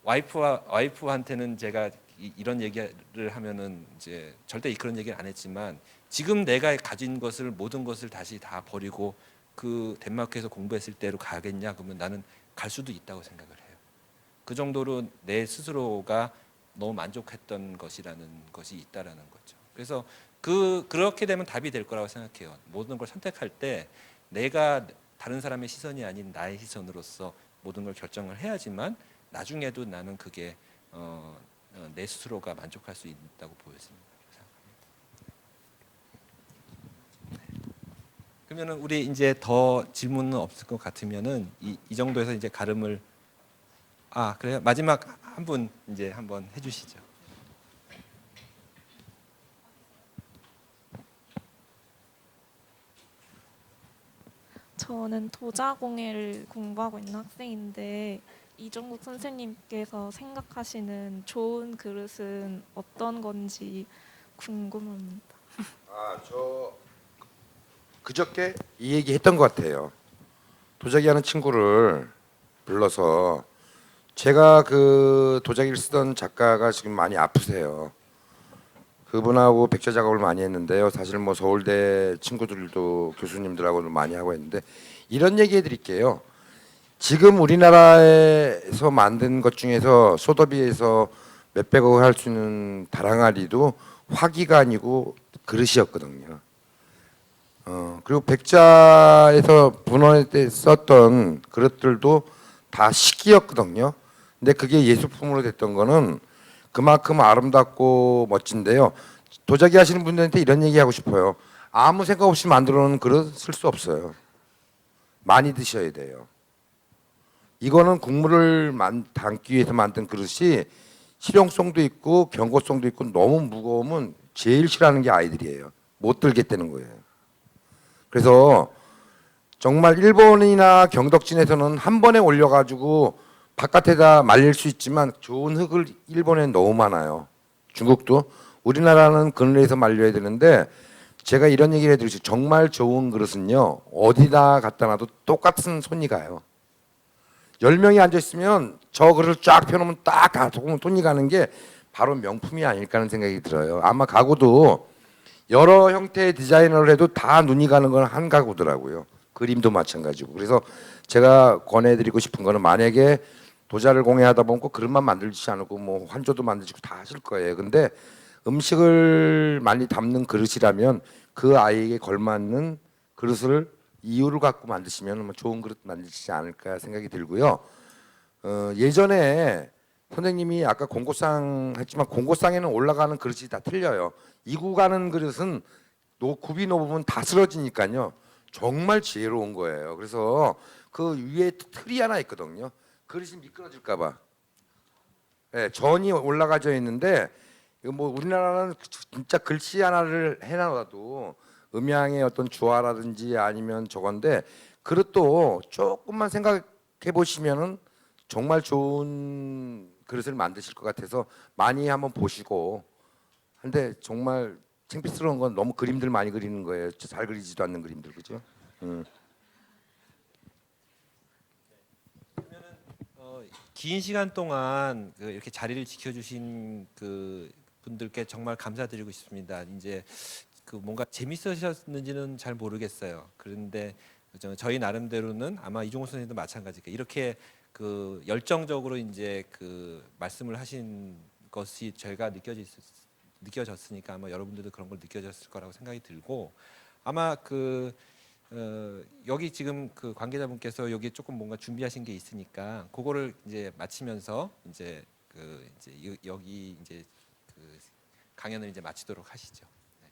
와이프한테는 제가 이런 얘기를 하면은 이제 절대 그런 얘기를 안 했지만 지금 내가 가진 것을 모든 것을 다시 다 버리고 그 덴마크에서 공부했을 때로 가겠냐 그러면 나는 갈 수도 있다고 생각을 해요. 그 정도로 내 스스로가 너무 만족했던 것이라는 것이 있다라는 거죠. 그래서 그렇게 되면 답이 될 거라고 생각해요. 모든 걸 선택할 때 내가 다른 사람의 시선이 아닌 나의 시선으로서 모든 걸 결정을 해야지만 나중에도 나는 그게 내 스스로가 만족할 수 있다고 보여집니다. 그러면은 우리 이제 더 질문은 없을 것 같으면은 이 정도에서 이제 가름을 그래요. 마지막 한 분 이제 한번 해주시죠. 저는 도자공예를 공부하고 있는 학생인데 이종국 선생님께서 생각하시는 좋은 그릇은 어떤 건지 궁금합니다. 그저께 이 얘기 했던 것 같아요. 도자기 하는 친구를 불러서 제가 그 도자기를 쓰던 작가가 지금 많이 아프세요. 그분하고 백자 작업을 많이 했는데요. 사실 뭐 서울대 친구들도 교수님들하고도 많이 하고 했는데 이런 얘기 해드릴게요. 지금 우리나라에서 만든 것 중에서 소더비에서 몇백억 할 수 있는 다랑아리도 화기가 아니고 그릇이었거든요. 그리고 백자에서 분원할 때 썼던 그릇들도 다 식기였거든요. 근데 그게 예술품으로 됐던 거는 그만큼 아름답고 멋진데요. 도자기 하시는 분들한테 이런 얘기 하고 싶어요. 아무 생각 없이 만들어 놓은 그릇 쓸 수 없어요. 많이 드셔야 돼요. 이거는 국물을 담기 위해서 만든 그릇이 실용성도 있고 경고성도 있고 너무 무거우면 제일 싫어하는 게 아이들이에요. 못 들겠다는 거예요. 그래서 정말 일본이나 경덕진에서는 한 번에 올려가지고 바깥에다 말릴 수 있지만 좋은 흙을 일본에는 너무 많아요. 중국도. 우리나라는 그늘에서 말려야 되는데 제가 이런 얘기를 해드리죠. 정말 좋은 그릇은요. 어디다 갖다 놔도 똑같은 손이 가요. 10명이 앉아있으면 저 그릇을 쫙 펴놓으면 딱 손이 가는 게 바로 명품이 아닐까 하는 생각이 들어요. 아마 가구도 여러 형태의 디자이너를 해도 다 눈이 가는 건 한 가구더라고요. 그림도 마찬가지고. 그래서 제가 권해드리고 싶은 거는 만약에 도자를 공예하다 보면 꼭 그릇만 만들지 않고 뭐 환조도 만드시고 다 하실 거예요. 근데 음식을 많이 담는 그릇이라면 그 아이에게 걸맞는 그릇을 이유를 갖고 만드시면 뭐 좋은 그릇 만드시지 않을까 생각이 들고요. 예전에 선생님이 아까 공고상 했지만 공고상에는 올라가는 그릇이 다 틀려요. 이구 가는 그릇은 굽이 높으면 다 쓰러지니까요. 정말 지혜로운 거예요. 그래서 그 위에 틀이 하나 있거든요. 그릇이 미끄러질까 봐. 네, 전이 올라가져 있는데 이거 뭐 우리나라는 진짜 글씨 하나를 해놔도 음양의 어떤 주화라든지 아니면 저건데 그릇도 조금만 생각해 보시면은 정말 좋은 그릇을 만드실 것 같아서 많이 한번 보시고. 근데 정말 창피스러운 건 너무 그림들 많이 그리는 거예요. 잘 그리지도 않는 그림들, 그죠? 긴 시간 동안 이렇게 자리를 지켜주신 그 분들께 정말 감사드리고 싶습니다. 이제 그 뭔가 재밌으셨는지는 잘 모르겠어요. 그런데 저희 나름대로는 아마 이종호 선생님도 마찬가지게 이렇게 그 열정적으로 이제 그 말씀을 하신 것이 저희가 느껴졌으니까 아마 여러분들도 그런 걸 느껴졌을 거라고 생각이 들고 아마 여기 지금 그 관계자분께서 여기 조금 뭔가 준비하신 게 있으니까 그거를 이제 마치면서 이제 여기 이제 그 강연을 이제 마치도록 하시죠. 네.